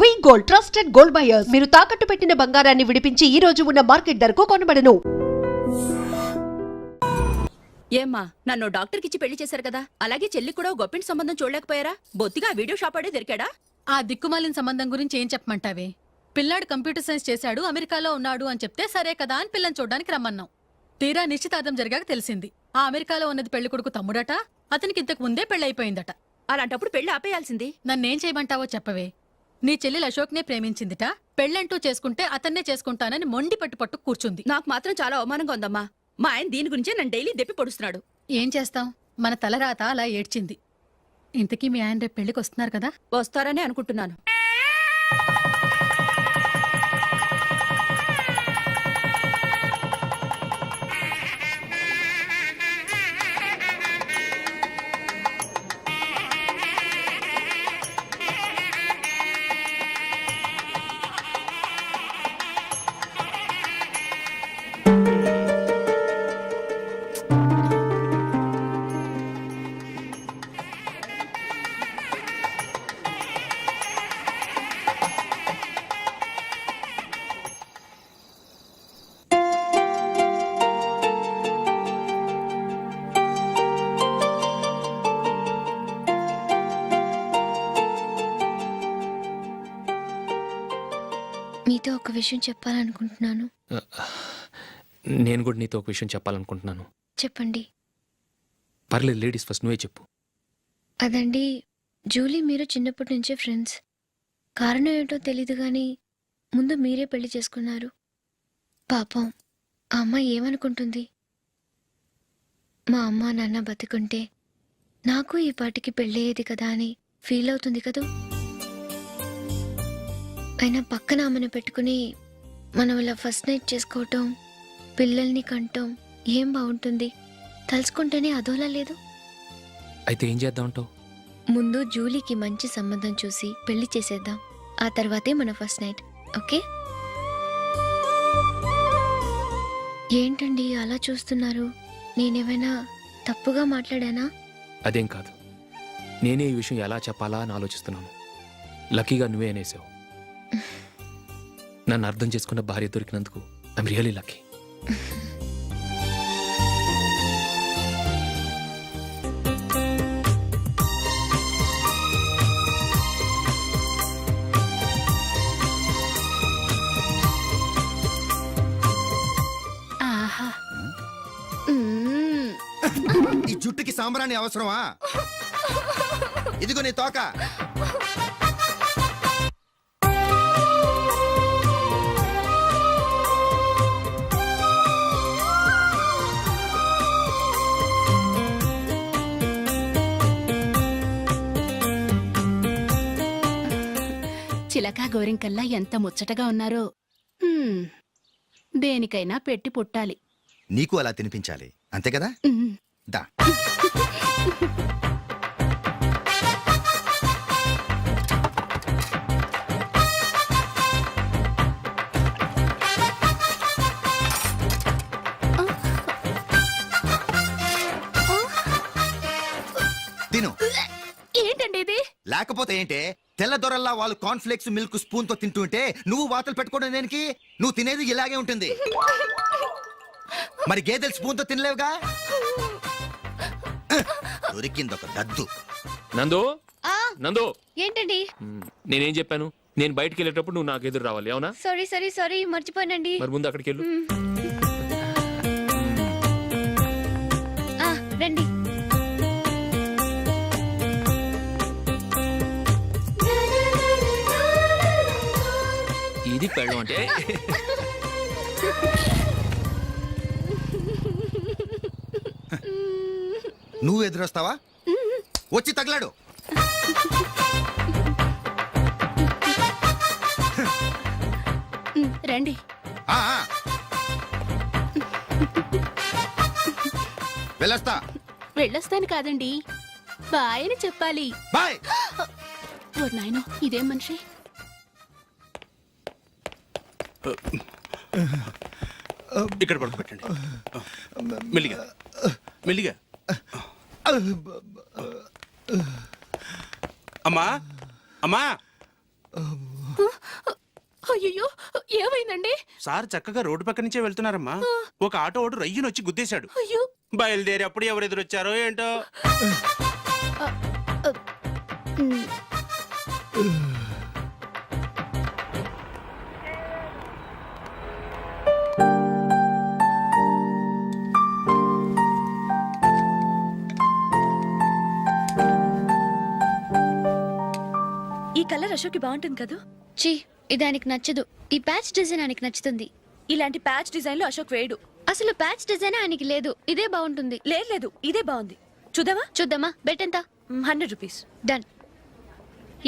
వి gold trusted gold buyers మీరు తాకట్టు పెట్టిన బంగారాన్ని విడిపించి ఈ రోజు ఉన్న మార్కెట్ ధరకు కొనబడను. ఏమ్మా నన్ను డాక్టర్కి ఇచ్చి పెళ్లి చేశారు కదా, అలాగే చెల్లి కూడా గొప్పింటి సంబంధం చూడలేకపోయారా? బొత్తిగా వీడియో షాప్ ఆడే దొరికాడా? ఆ దిక్కుమాలిన సంబంధం గురించి ఏం చెప్పమంటావే? పిల్లాడు కంప్యూటర్ సైన్స్ చేశాడు, అమెరికాలో ఉన్నాడు అని చెప్తే సరే కదా అని పిల్లని చూడడానికి రమ్మన్నాం. తీరా నిశ్చితార్థం జరిగాక తెలిసింది ఆ అమెరికాలో ఉన్నది పెళ్లి కొడుకు తమ్ముడట, అతనికి ఇంతకు ముందే పెళ్లయిపోయిందట. అలాంటప్పుడు పెళ్లి ఆపేయాల్సింది. నన్నేం చేయమంటావో చెప్పవే. నీ చెల్లెలు అశోక్నే ప్రేమించిందిట, పెళ్ళంటూ చేసుకుంటే అతన్నే చేసుకుంటానని మొండి పట్టు కూర్చుంది. నాకు మాత్రం చాలా అవమానంగా ఉందమ్మా. మా ఆయన దీని గురించే నన్ను డైలీ దెప్పి పొడుస్తున్నాడు. ఏం చేస్తాం, మన తలరాత అలా ఏడ్చింది. ఇంతకీ మీ ఆయన రేపు పెళ్లికి వస్తున్నారు కదా? వస్తారని అనుకుంటున్నాను. మీతో ఒక విషయం చెప్పాలనుకుంటున్నాను. నేను కూడా నీతో ఒక విషయం చెప్పాలనుకుంటున్నాను. చెప్పండి. పర్లేదు, లేడీస్ ఫస్ట్, నువ్వే చెప్పు. అదండి, జూలీ మీరు చిన్నప్పటి నుంచే ఫ్రెండ్స్. కారణం ఏంటో తెలీదు కానీ ముందు మీరే పెళ్లి చేసుకున్నారు. పాపం ఆ అమ్మాయి ఏమనుకుంటుంది? మా అమ్మ నాన్న బతుకుంటే నాకు ఈ పాటికి పెళ్ళయ్యేది కదా అని ఫీల్ అవుతుంది కదూ. అయినా పక్కన ఆమెను పెట్టుకుని మనం ఇలా ఫస్ట్ నైట్ చేసుకోవటం, పిల్లల్ని కంటాం ఏం బాగుంటుంది? తలుచుకుంటేనే అదోలా లేదు. అయితే ఏం చేద్దామంటావు? ముందు జూలీకి మంచి సంబంధం చూసి పెళ్లి చేసేద్దాం, ఆ తర్వాతే మన ఫస్ట్ నైట్. ఓకే? ఏంటండి అలా చూస్తున్నారు? నేనేమైనా తప్పుగా మాట్లాడానా? అదేం కాదు, నేనే ఈ విషయం ఎలా చెప్పాలా అని ఆలోచిస్తున్నాను. లక్కీగా నువ్వే అనేసావు. నన్ను అర్థం చేసుకున్న భార్య దొరికినందుకు ఐఎమ్ రియలీ లక్కీ. ఆహా, ఈ జుట్టుకి సాంబ్రాణి అవసరమా? ఇదిగో నీ తోక. చిలకా గోరింకల్లా ఎంత ముచ్చటగా ఉన్నారో. దేనికైనా పెట్టి పుట్టాలి. నీకు అలా తినిపించాలి, అంతే కదా? దా. తిను. ఏంటండి ఇది? లేకపోతే ఏంటే, తెల్ల దొరల్లా వాళ్ళు కార్న్ఫ్లేక్స్ మిల్క్ స్పూన్ తో తింటుంటే నువ్వు వాతలు పెట్టుకోవడం దేనికి? నువ్వు తినేది ఇలాగే ఉంటుంది. మరి గేదెలు స్పూన్ తో తినలేవుగా. దొరికింది ఒక దద్దు. నందు, నందు, ఏంటండి? నేనేం చెప్పాను? నేను బయటికి వెళ్ళేటప్పుడు నువ్వు నాకు ఎదురు రావాలి, అవునా? సారీ మర్చిపోయానండి. మరి ముందు అక్కడికి వెళ్ళు. రండి. ఇది పెళ్ళం అంటే. నువ్వు ఎదురొస్తావా? వచ్చి తగలాడు. రండి. వెళ్ళొస్తాను కాదండి, బాయ్ అని చెప్పాలి. బాయ్. ఓ నాయనో, ఇదేం మనిషి? ఇక్కడ పడుకోబెట్టండి. మెల్లిగా మెల్లిగా. అమ్మా అమ్మా అయ్యో ఏమైందండి? సార్ చక్కగా రోడ్డు పక్క నుంచే వెళ్తున్నారమ్మా. ఒక ఆటో ఓడు రయ్యను వచ్చి గుద్దేశాడు. అయ్యో బయలుదేరి అప్పుడు ఎవరు ఎదురొచ్చారో ఏంటో. ఈ కలర్ అశోక్కి బాగుంటుంది కదా. చీ ఇది ఆయనకి నచ్చదు. ఈ ప్యాచ్ డిజైన్ ఆయనకి నచ్చుతుంది. ఇలాంటి ప్యాచ్ డిజైన్ లో అశోక్ వేయడు. అసలు ప్యాచ్ డిజైన్ ఆయనకి లేదు. ఇదే బాగుంటుంది. లేదు లేదు, ఇదే బాగుంది. చూద్దామా? చూద్దామా? బెట్ ఎంత? 100 రూపీస్. డన్.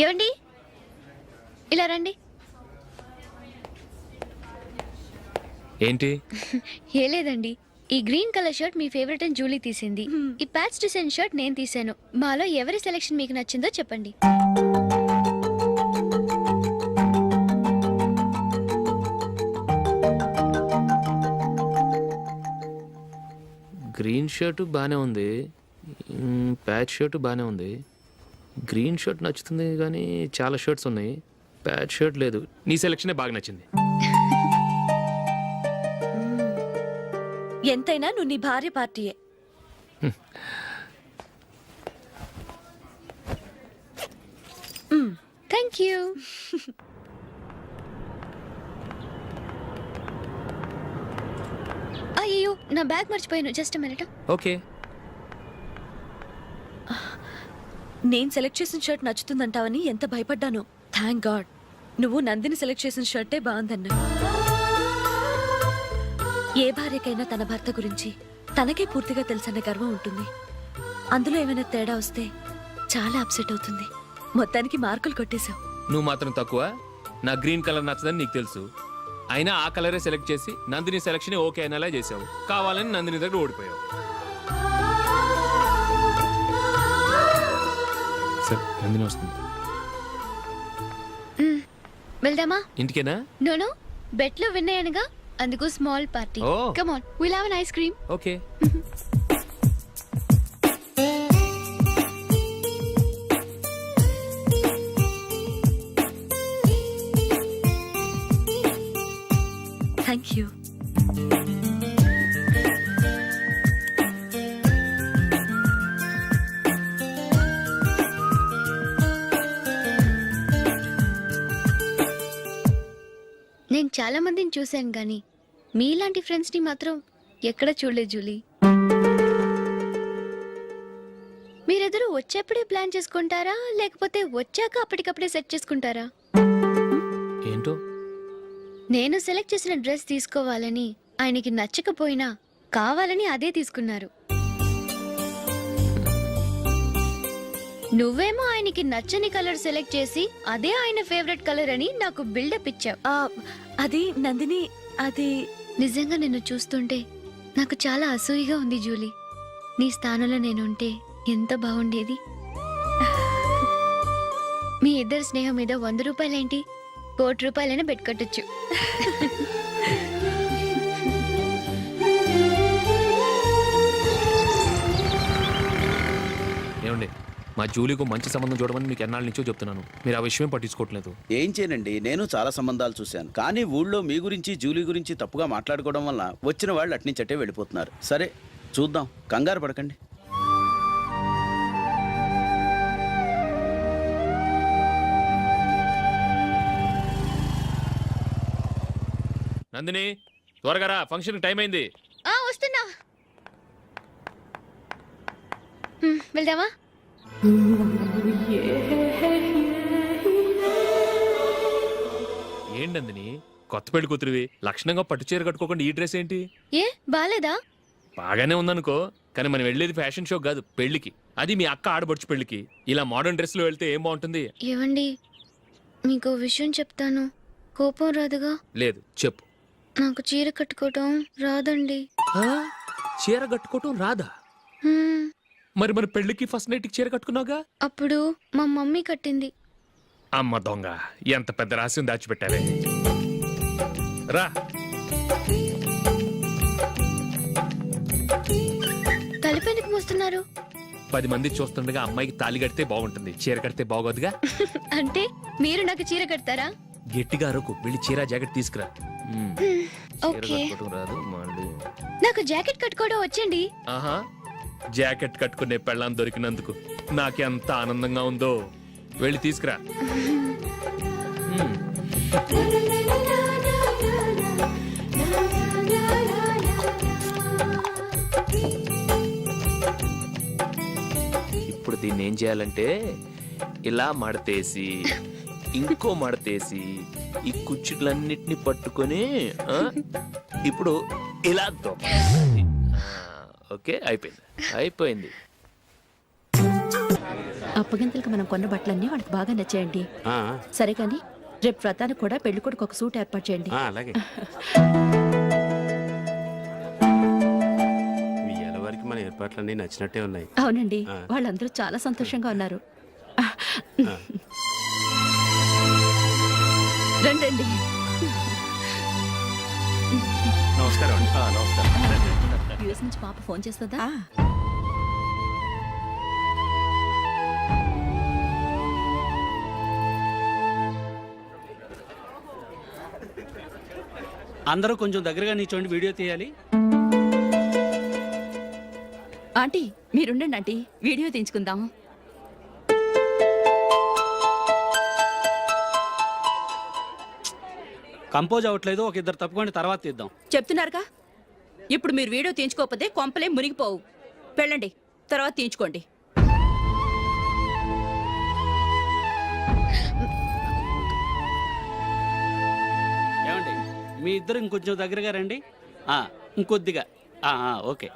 ఏవండి ఇలా రండి. ఏంటి? ఏ లేదండి, ఈ గ్రీన్ కలర్ షర్ట్ మీ ఫేవరెట్ అని జూలీ తీసింది. ఈ ప్యాచ్ డిజైన్ షర్ట్ నేను తీసాను. మాలో ఎవరి సెలెక్షన్ మీకు నచ్చిందో చెప్పండి. గ్రీన్ షర్ట్ బాగానే ఉంది, ప్యాచ్ షర్ట్ బాగానే ఉంది. గ్రీన్ షర్ట్ నచ్చుతుంది కానీ చాలా షర్ట్స్ ఉన్నాయి, ప్యాచ్ షర్ట్ లేదు. నీ సెలెక్షనే బాగా నచ్చింది. ఎంతైనా నువ్వు నీ భార్య పార్టీయే. Thank you. అయ్యో నా బ్యాగ్ మర్చిపోయాను. Just minute. ఓకే. నేను సెలెక్ట్ చేసిన షర్ట్ నచ్చుతుందంటావని ఎంత భయపడ్డాను. థ్యాంక్ గాడ్ నువ్వు నందిని సెలెక్ట్ చేసిన షర్టే బాగుందన్నా. ఏ భార్యకైనా తన భర్త గురించి తనకే పూర్తిగా తెలుసన్న గర్వం ఉంటుంది. అందులో ఏమైనా తేడా వస్తే చాలా అప్సెట్ అవుతుంది. మొత్తానికి మార్కులు కొట్టేశావు. నువ్వు మాత్రం తక్కువ. నా గ్రీన్ కలర్ నచ్చదని నీకు తెలుసు, అయినా ఆ కలరే సెలెక్ట్ చేసి నందిని సెలెక్షన్ ఓకే అయినలా చేసావు. కావాలని నందిని దగ్గర ఓడిపోయావు. సరే నందిని వస్తుంది. వెళ్దామా? ఇంటికేనా? నోనో, బెట్ లో విన్ అయ్యానుగా, అందుకు small party. Oh. Come on, will have an ice cream. Okay. Thank you. నేను చాలా మందిని చూశాను కానీ మీలాంటి ఫ్రెండ్స్ ని మాత్రం ఎక్కడ చూడలేదు జూలీ. మీరెదరూ వచ్చేప్పుడే ప్లాన్ చేసుకుంటారా లేకపోతే వచ్చాక అప్పటికప్పుడే సెట్ చేసుకుంటారా? ఏంటో నేను సెలెక్ట్ చేసిన డ్రెస్ తీసుకోవాలని ఆయనకి నచ్చకపోయినా కావాలని అదే తీసుకున్నారు. నువ్వేమో ఆయనకి నచ్చని కలర్ సెలెక్ట్ చేసి అదే ఆయన ఫేవరెట్ కలర్ అని నాకు బిల్డప్ ఇచ్చావు. అది నందిని, అది నిజంగా నిన్ను చూస్తుంటే నాకు చాలా అసూయగా ఉంది జూలీ. నీ స్థానంలో నేనుంటే ఎంత బాగుండేది. మీ ఇద్దరు స్నేహం మీద 100 రూపాయలేంటి, 1 కోటి రూపాయలైనా పెట్టుకట్టొచ్చు. ఏమండి, మా జూలీకు మంచి సంబంధం చూడమని మీకు ఎన్నాళ్ళ నుంచో చెప్తున్నాను, మీరు ఆ విషయం పట్టించుకోవట్లేదు. ఏం చేయనండి, నేను చాలా సంబంధాలు చూశాను. కానీ ఊళ్ళో మీ గురించి జూలీ గురించి తప్పుగా మాట్లాడుకోవడం వల్ల వచ్చిన వాళ్ళు అట్నుంచటే వెళ్ళిపోతున్నారు. సరే చూద్దాం, కంగారు పడకండి. నందిని త్వరగా రా, ఫంక్షన్ టైం అయింది. వస్తున్నా. వెళ్దామా? ఏంటి నందిని, కొత్త పెళ్లి కూతురివి, లక్షణంగా పట్టు చీర కట్టుకోకుండా ఈ డ్రెస్ ఏంటి? ఏ బాలేదా? బాగానే ఉందనుకో, కానీ మనం వెళ్ళేది ఫ్యాషన్ షో కాదు, పెళ్లికి. అది మీ అక్క ఆడబడుచు పెళ్లికి. ఇలా మోడర్న్ డ్రెస్ లో వెళ్తే ఏం బాగుంటుంది? ఏవండి, మీకు విషయం చెప్తాను, కోపం రాదుగా? లేదు, చెప్పు. నాకు చీర కట్టుకోవటం రాదండి. చీర కట్టుకోవటం రాదా? హ్మ్, మరి మన పెళ్లికి ఫస్ట్ నైట్ చీర కట్టుకున్నావుగా? అప్పుడు మా మమ్మీ కట్టింది. అమ్మ దొంగ, ఎంత పెద్ద రహస్యం దాచిపెట్టావే. రా. తలుపెందుకు మోస్తున్నారు? 10 మంది చూస్తుండగా అమ్మాయికి తాళి కడితే బాగుంటుంది, చీర కడితే బాగోదుగా. అంటే మీరు నాకు చీర కడతారా? గట్టిగా అరకు వెళ్ళి చీర జాకెట్ తీసుకురా. చీర ఓకే కట్టుకోవడం రాదు మళ్ళీ. నాకు జాకెట్ కట్టుకోవడం వచ్చండి. ఆహా, జాకెట్ కట్టుకునే పెళ్ళాం దొరికినందుకు నాకెంత ఆనందంగా ఉందో. వెళ్ళి తీసుకురా. మ్మ్. ఇప్పుడు దీన్ని ఏం చేయాలంటే ఇలా మడతేసి ఇంకో మడతేసి ఈ కుచ్చులన్నిటిని పట్టుకొని ఇప్పుడు ఇలా దొక్కాలి. ఓకే, అయిపోయింది. అప్పగింతలకు మనం కొన్న బట్టలన్నీ వాళ్ళకి బాగా నచ్చాయండి. సరే కానీ రేపు వ్రతానికి కూడా పెళ్లి కొడుకు ఒక సూట్ ఏర్పాటు చేయండి. అలాగే వరకు మన ఏర్పాట్లన్నీ నచ్చినట్టే ఉన్నాయి. అవునండి, వాళ్ళందరూ చాలా సంతోషంగా ఉన్నారు. రండి. నమస్కారం. యూఎస్ నుంచి పాప ఫోన్ చేస్తుందా? అందరూ కొంచెం దగ్గరగా నిల్చోండి, వీడియో తీయాలి. ఆంటీ మీరుండండి ఆంటీ, వీడియో తీయించుకుందాం. కంపోజ్ అవ్వట్లేదు, ఒక ఇద్దరు తప్పుకోండి, తర్వాత తీద్దాం. చెప్తున్నారుగా, ఇప్పుడు మీరు వీడియో తీయించుకోకపోతే కొంపలే మునిగిపోవు. వెళ్ళండి, తర్వాత తీయించుకోండి. ఏమండి, మీ ఇద్దరు ఇంకొంచెం దగ్గరగా రండి. ఇంకొద్దిగా. ఓకే.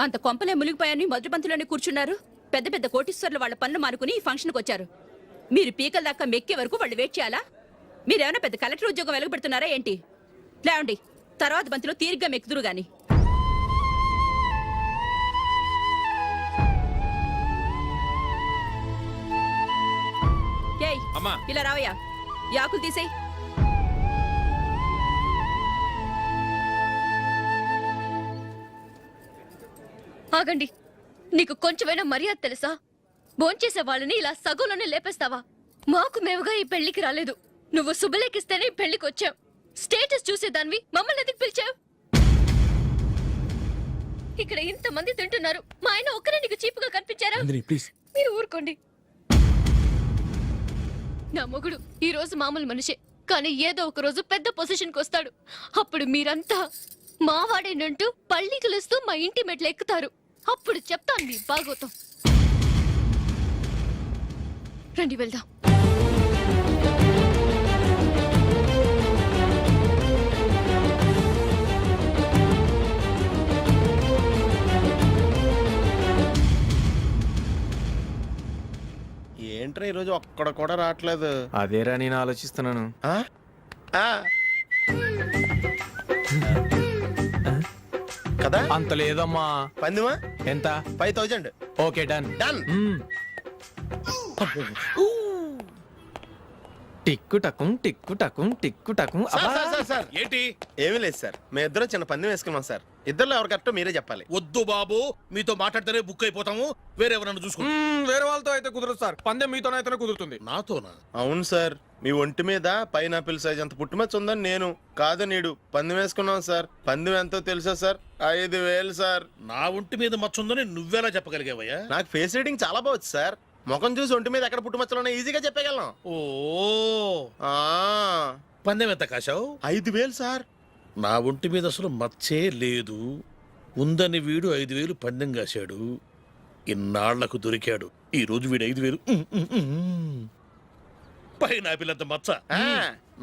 అంత కొంపలే మునిగిపోయాని మొదటి పంతులోనే కూర్చున్నారు. పెద్ద పెద్ద కోటీశ్వర్లు వాళ్ళ పనులు మానుకుని ఈ ఫంక్షన్కి వచ్చారు. మీరు పీకల దాకా మెక్కే వరకు వాళ్ళు వెయిట్ చేయాలా? మీరేమైనా పెద్ద కలెక్టర్ ఉద్యోగం వెలుగుపెడుతున్నారా ఏంటి? లేవండి, తర్వాత బంతిలో తీరిగ్గా మెక్కుదురు గాని. ఏయ్, ఇలా రావయ్యా, యాకులు తీసేయ్. ఆగండి, నీకు కొంచెమైనా మర్యాద తెలుసా? భోంచేసే వాళ్ళని ఇలా సగంలోనే లేపేస్తావా? మాకు మేముగా ఈ పెళ్లికి రాలేదు. నువ్వు శుభలేఖిస్తేనే ఈ పెళ్లికి వచ్చావు. స్టేటస్ చూసేదానివి మమ్మల్ని ఎందుకు పిలిచావు? ఇక్కడ ఇంతమంది తింటున్నారు, మా ఆయన ఒక్కరే నీకు చీపుగా కనిపించారా? మీరు ఊరుకోండి. నా మొగుడు ఈ రోజు మామూలు మనిషే, కానీ ఏదో ఒక రోజు పెద్ద పొజిషన్కి వస్తాడు. అప్పుడు మీరంతా మావాడేనంటూ పళ్ళి కలుస్తూ మా ఇంటి మెట్లు ఎక్కుతారు. అప్పుడు చెప్తాను మీ బాగోతం. రండి వెళ్దాం. ఏంట్రా ఈరోజు ఒక్కడ కూడా రావట్లేదు? అదేరా నేను ఆలోచిస్తున్నాను. కదా అంత లేదమ్మా. పందిమా ఎంత? 5000. Okay, done. డన్. టిక్కు టకుం టిక్కు టకుం టిక్కు టకుం. సార్ ఏంటి? ఏమీ లేదు సార్, మేము ఇద్దరం చిన్న పందెం వేసుకున్నాం సార్. ఇద్దరు ఎవరు కరెక్టో మీరే చెప్పాలి. వద్దు బాబు, మీతో మాట్లాడితేనే బుక్ అయిపోతాము. వేరే ఎవరన్నా చూసుకుంటాం. వేరే వాళ్ళతో అయితే కుదరదు సార్, పందెం మీతోనైతేనే కుదురుతుంది. నాతోనా? అవును సార్, మీ ఒంటి మీద పైనాపిల్ సైజ్ అంత పుట్టుమచ్చ ఉందని నేను కాదు నీడు పందెం వేసుకున్నాం సార్. పందెం ఎంతో తెలుసా సార్? 5000 సార్. నా ఒంటి మీద మచ్చ ఉందని నువ్వెలా చెప్పగలిగావయ్యా? నాకు ఫేస్ రీడింగ్ చాలా బాగుంది సార్. ముఖం చూసి ఒంటి మీద ఎక్కడ పుట్టుమచ్చలో ఈజీగా చెప్పగలను. ఓ, పందెం ఎంత కాశావు? 5000 సార్. నా ఒంటి మీద అసలు మచ్చే లేదు. ఉందని వీడు 5000 పందెం కాశాడు. ఇన్నాళ్లకు దొరికాడు. ఈ రోజు వీడు 5000. పైన పిల్లంత మచ్చ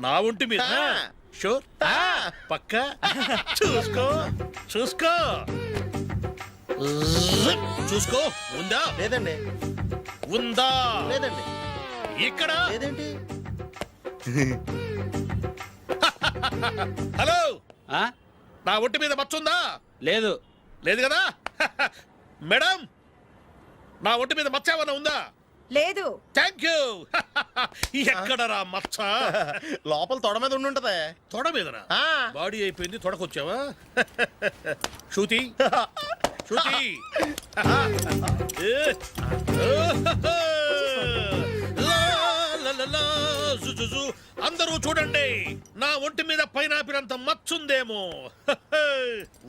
నా ఒంటి మీద. షూర్? పక్క చూసుకో చూసుకో చూసుకో. ఉందా? లేదండి. ఉందా? లేదండి. ఇక్కడ లేదేంటి? హలో, నా ఒంటి మీద మచ్చుందా? లేదు. లేదు కదా? మేడం, నా ఒంటి మీద మచ్చ ఏమన్నా ఉందా? లేదు. Thank you. ఎక్కడరా మచ్చ? లోపల తొడ మీద ఉండుంటదే. తొడ మీదనా? ఆ. బాడీ అయిపోయింది, తొడకొచ్చావా? శృతి, శృతి. లా, లా, లా, లా, జు, జు, జు. అందరూ చూడండి, నా ఒంటి మీద పైనాపిల్ అంత మచ్చుందేమో.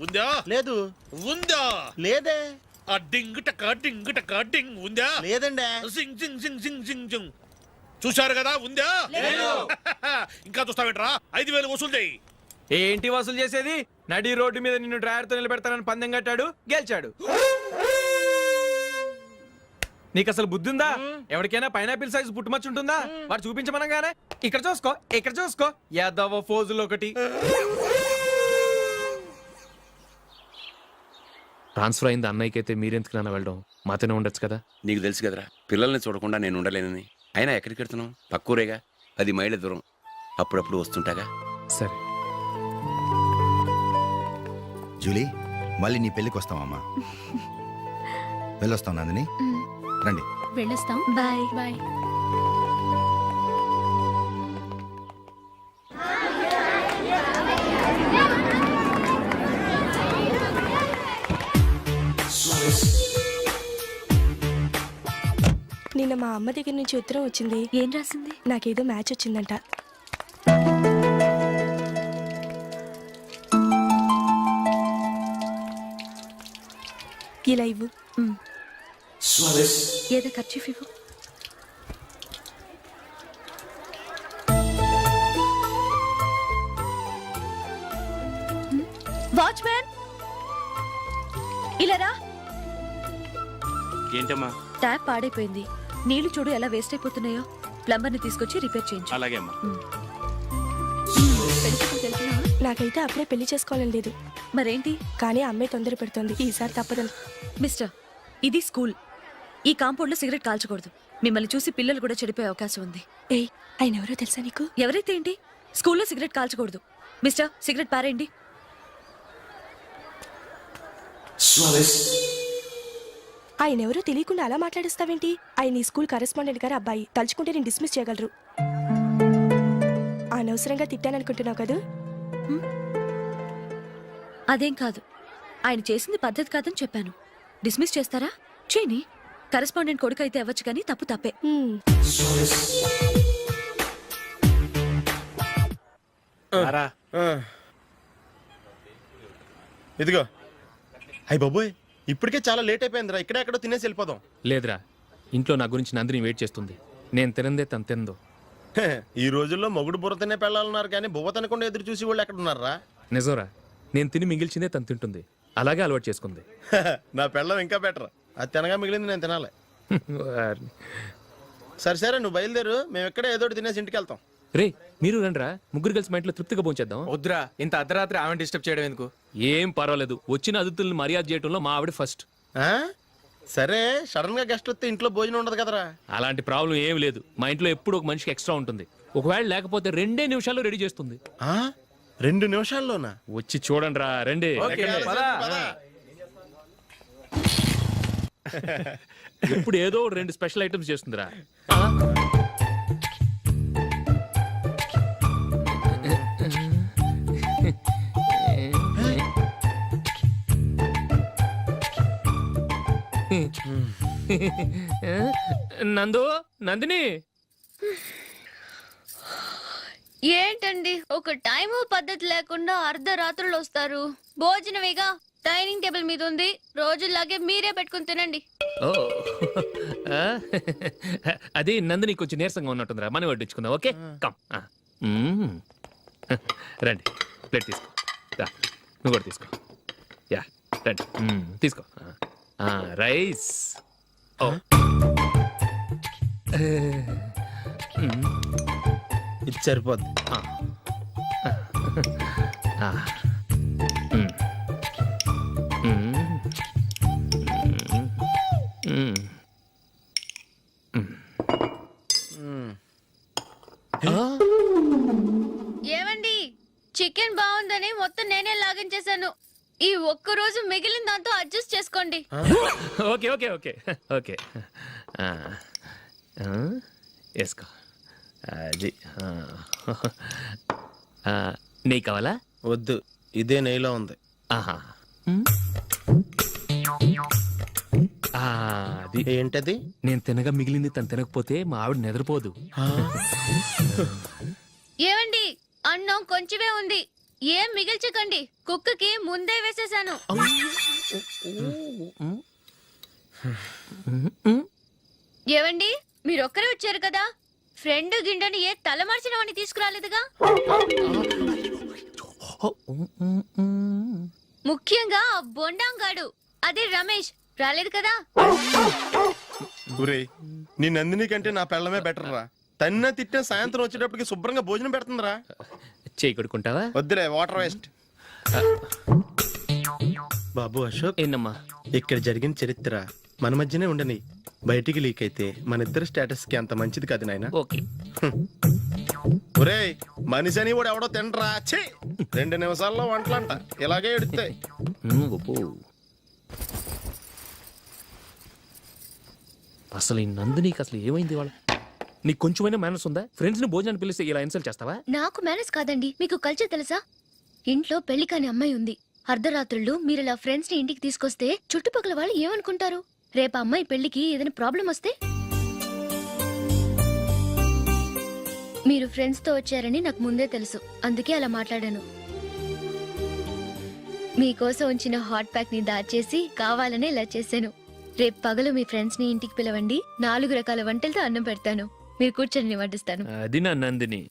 ఉందా? లేదు. ఉందా? లేదే. ఆ డింగ్ టక డింగ్ టక డింగ్ ఉందా? లేదండి. జింగ్ జింగ్ జింగ్ జింగ్ జింగ్ జింగ్. చూశారు కదా, ఉందా? ఇంకా చూస్తావేంట్రా? 5,000 వసూలు చేయి. ఏంటి వసూలు చేసేది? నడి రోడ్డు మీద నిన్ను డ్రైవర్తో నిలబెడతానని పందెం కట్టాడు, గెలిచాడు. నీకు అసలు బుద్ధి ఉందా? ఎవరికైనా పైనాపిల్ సైజ్ పుట్టుమచ్చు ఉంటుందా? వాడు చూపించమనగానే ఇక్కడ చూసుకో, ఇక్కడ చూసుకో, యాదవ ఫోజులు ఒకటి. ట్రాన్స్ఫర్ అయింది అన్నయ్యకి అయితే మీరెందుకు నాన్న వెళ్ళడం? మాతోనే ఉండొచ్చు కదా. నీకు తెలుసు కదరా, పిల్లల్ని చూడకుండా నేను ఉండలేనని. అయినా ఎక్కడికి వెళ్తున్నావు? పక్కూరేగా, 10 మైళ్ళ దూరం. అప్పుడప్పుడు వస్తుంటాగా. సరే. జూలీ, మళ్ళీ నీ పెళ్ళికి వస్తామమ్మా. వెళ్ళొస్తాం నందిని. రండి. వెళ్ళొస్తాం. బాయ్. బాయ్. నిన్న మా అమ్మ దగ్గర నుంచి ఉత్తరం వచ్చింది. ఏం రాసింది? నాకేదో మ్యాచ్ వచ్చిందంట. ఇలా ఇవ్వు. ఏదో ఖర్చు ఇవ్వు. వాచ్మ్యాన్, ఇలా రా. ఏంటమ్మా? ట్యాప్ పాడైపోయింది. నీళ్లు చూడు ఎలా వేస్ట్ అయిపోతున్నాయో. ప్లంబర్ ని తీసుకొచ్చి రిపేర్ చేయించు. అలాగే అమ్మా. పెళ్లికి వెళ్తున్నావా? నాకైతే అప్పుడే పెళ్లి చేసుకోవాలని లేదు. మరేంటి? కానీ అమ్మాయి తొందర పెడుతోంది. ఈసారి తప్పదని. మిస్టర్, ఇది స్కూల్. ఈ కాంపౌండ్ లో సిగరెట్ కాల్చకూడదు. మిమ్మల్ని చూసి పిల్లలు కూడా చెడిపోయే అవకాశం ఉంది. ఏయ్, ఆయన ఎవరో తెలుసా నీకు? ఎవరైతే ఏంటి, స్కూల్లో సిగరెట్ కాల్చకూడదు. మిస్టర్, సిగరెట్ పారేయండి. ఆయన ఎవరో తెలియకుండా అలా మాట్లాడిస్తావేంటి? ఆయన ఈ స్కూల్ కరెస్పాండెంట్ గారు అబ్బాయి. తలుచుకుంటే నేను డిస్మిస్ చేయగలరు. అనవసరంగా తిట్టాననుకుంటున్నావు కదా? అదేం కాదు, ఆయన చేసింది పద్ధతి కాదని చెప్పాను. డిస్మిస్ చేస్తారా? చేయని. కరెస్పాండెంట్ కొడుకు అయితే అవ్వచ్చు, కానీ తప్పు తప్పే. ఇదిగో. అయ్య బాబోయ్, ఇప్పటికే చాలా లేట్ అయిపోయిందిరా. ఇక్కడే ఎక్కడో తినేసి వెళ్ళిపోదాం. లేదురా, ఇంట్లో నా గురించి నందిని వెయిట్ చేస్తుంది. నేను తినందే తను తిందో. ఈ రోజుల్లో మొగుడు బుర్ర తినే పెళ్ళాలన్నారు, కానీ బువ్వ తినకుండా ఎదురు చూసి వాళ్ళు ఎక్కడ ఉన్నారా? నిజంరా, నేను తిని మిగిల్చిందే తను తింటుంది. అలాగే అలవాటు చేసుకుంది. నా పెళ్ళం ఇంకా బెటర్. అది తినగా మిగిలింది నేను తినాలి. సరే సరే, నువ్వు బయలుదేరు. మేము ఎక్కడే ఏదో ఒకటి తినేసి ఇంటికి వెళ్తాం. రే, మీరు రండిరా, ముగ్గురు కలిసి మా ఇంట్లో తృప్తిగా పోంచేద్దాం. వద్దురా, ఇంత అర్ధరాత్రి ఆమె డిస్టర్బ్ చేయడం ఎందుకు? ఏం పర్వాలేదు, వచ్చిన అతిథుల్ని మర్యాద చేయడంలో మా ఆవిడ ఫస్ట్. ఆ? సరే, సడన్ గా గెస్ట్ వస్తే ఇంట్లో భోజనం ఉండదు కదరా? అలాంటి ప్రాబ్లం ఏం లేదు. మా ఇంట్లో ఎప్పుడు ఒక మనిషికి ఎక్స్ట్రా ఉంటుంది. ఒకవేళ లేకపోతే 2 నిమిషాల్లో రెడీ చేస్తుంది. 2 నిమిషాల్లోనా? వచ్చి చూడండి రా, రండి. ఎప్పుడు ఏదో 2 స్పెషల్ ఐటమ్స్ చేస్తుందిరా. నందు, నందిని. ఏంటండి ఒక టైము పద్ధతి లేకుండా అర్ధరాత్రులు వస్తారు? భోజనమేగా డైనింగ్ టేబుల్ మీద ఉంది. రోజులాగే మీరే పెట్టుకుని తినండి. ఓ, అది నందిని కొంచెం నీరసంగా ఉన్నట్టుందిరా. మనీ వడ్డించుకుందాం. Okay, come. రండి, ప్లేట్ తీసుకో. రా, నువ్వు కూడా తీసుకో. యా, రండి, తీసుకో. రైస్. ఓ, ఇది సరిపోద్ది. ఏమండి, చికెన్ బాగుందని మొత్తం నేనే లాగించేశాను. ఒక్కరోజు మిగిలిన దాంతో అడ్జస్ట్ చేసుకోండి. ఓకే ఓకే ఓకే ఓకే వేసుకో అది నెయ్యి కావాలా? వద్దు, ఇదే నెయ్యిలో ఉంది. ఆహా అది ఏంటది? నేను తినగా మిగిలింది తను తినకపోతే మా ఆవిడ నిద్రపోదు. ఏమండి, అన్నం కొంచెమే ఉంది, ఏం మిగిల్చకండి. కుక్కకి ముందే వేసేసాను. ఏవండి, మీరొక్కరే వచ్చారు కదా, ఫ్రెండ్ గిండెని ఏ తలమార్చిన వాడిని తీసుకురాలేదుగా. ముఖ్యంగా ఆ బొండాంగాడు, అదే రమేష్, రాలేదు కదా. ఒరేయ్, నీ నందిని కంటే నా పెళ్ళమే బెటర్ రా. తన్న తిట్టిన సాయంత్రం వచ్చేటప్పటికి శుభ్రంగా భోజనం పెడుతుందిరా. చేయి కొడుకుంటావా? వద్దులే, వాటర్ వేస్ట్. బాబు అశోక్, ఏంటమ్మా? ఇక్కడ జరిగిన చరిత్ర మన మధ్యనే ఉండని, బయటికి లీక్ అయితే మన ఇద్దరు స్టేటస్ కి అంత మంచిది కాదు నాయన. ఓకే. ఒరేయ్, మనిషి అని కూడా ఎవడో తినరా. ఛీ, 2 నిమిషాల్లో వంటలంట, ఇలాగే ఎడుతాయి. అసలు ఈ నందినికి అసలు ఏమైంది? వాళ్ళ నీకు కొంచెమైనా మేనర్స్ ఉందా? ఫ్రెండ్స్ ని భోజనాన్ని పిలిస్తే ఇలా ఇన్సల్ట్ చేస్తావా? నాకు మేనేజ్ కాదండి, మీకు కల్చర్ తెలుసా? ఇంట్లో పెళ్లి కాని అమ్మాయి ఉంది. అర్ధరాత్రుళ్ళు మీరు ఇలా ఫ్రెండ్స్ ని ఇంటికి తీసుకొస్తే చుట్టుపక్కల వాళ్ళు ఏమనుకుంటారు? రేపు అమ్మాయి పెళ్లికి ఏదైనా ప్రాబ్లం వస్తే? మీరు ఫ్రెండ్స్ తో వచ్చారని నాకు ముందే తెలుసు, అందుకే అలా మాట్లాడాను. మీకోసం ఉంచిన హాట్ ప్యాక్ ని దాచేసి కావాలనే ఇలా చేశాను. రేపు పగలు మీ ఫ్రెండ్స్ ని ఇంటికి పిలవండి, 4 రకాల వంటలతో అన్నం పెడతాను. మీరు కూర్చొని వడ్డిస్తాను. అది నా నందిని.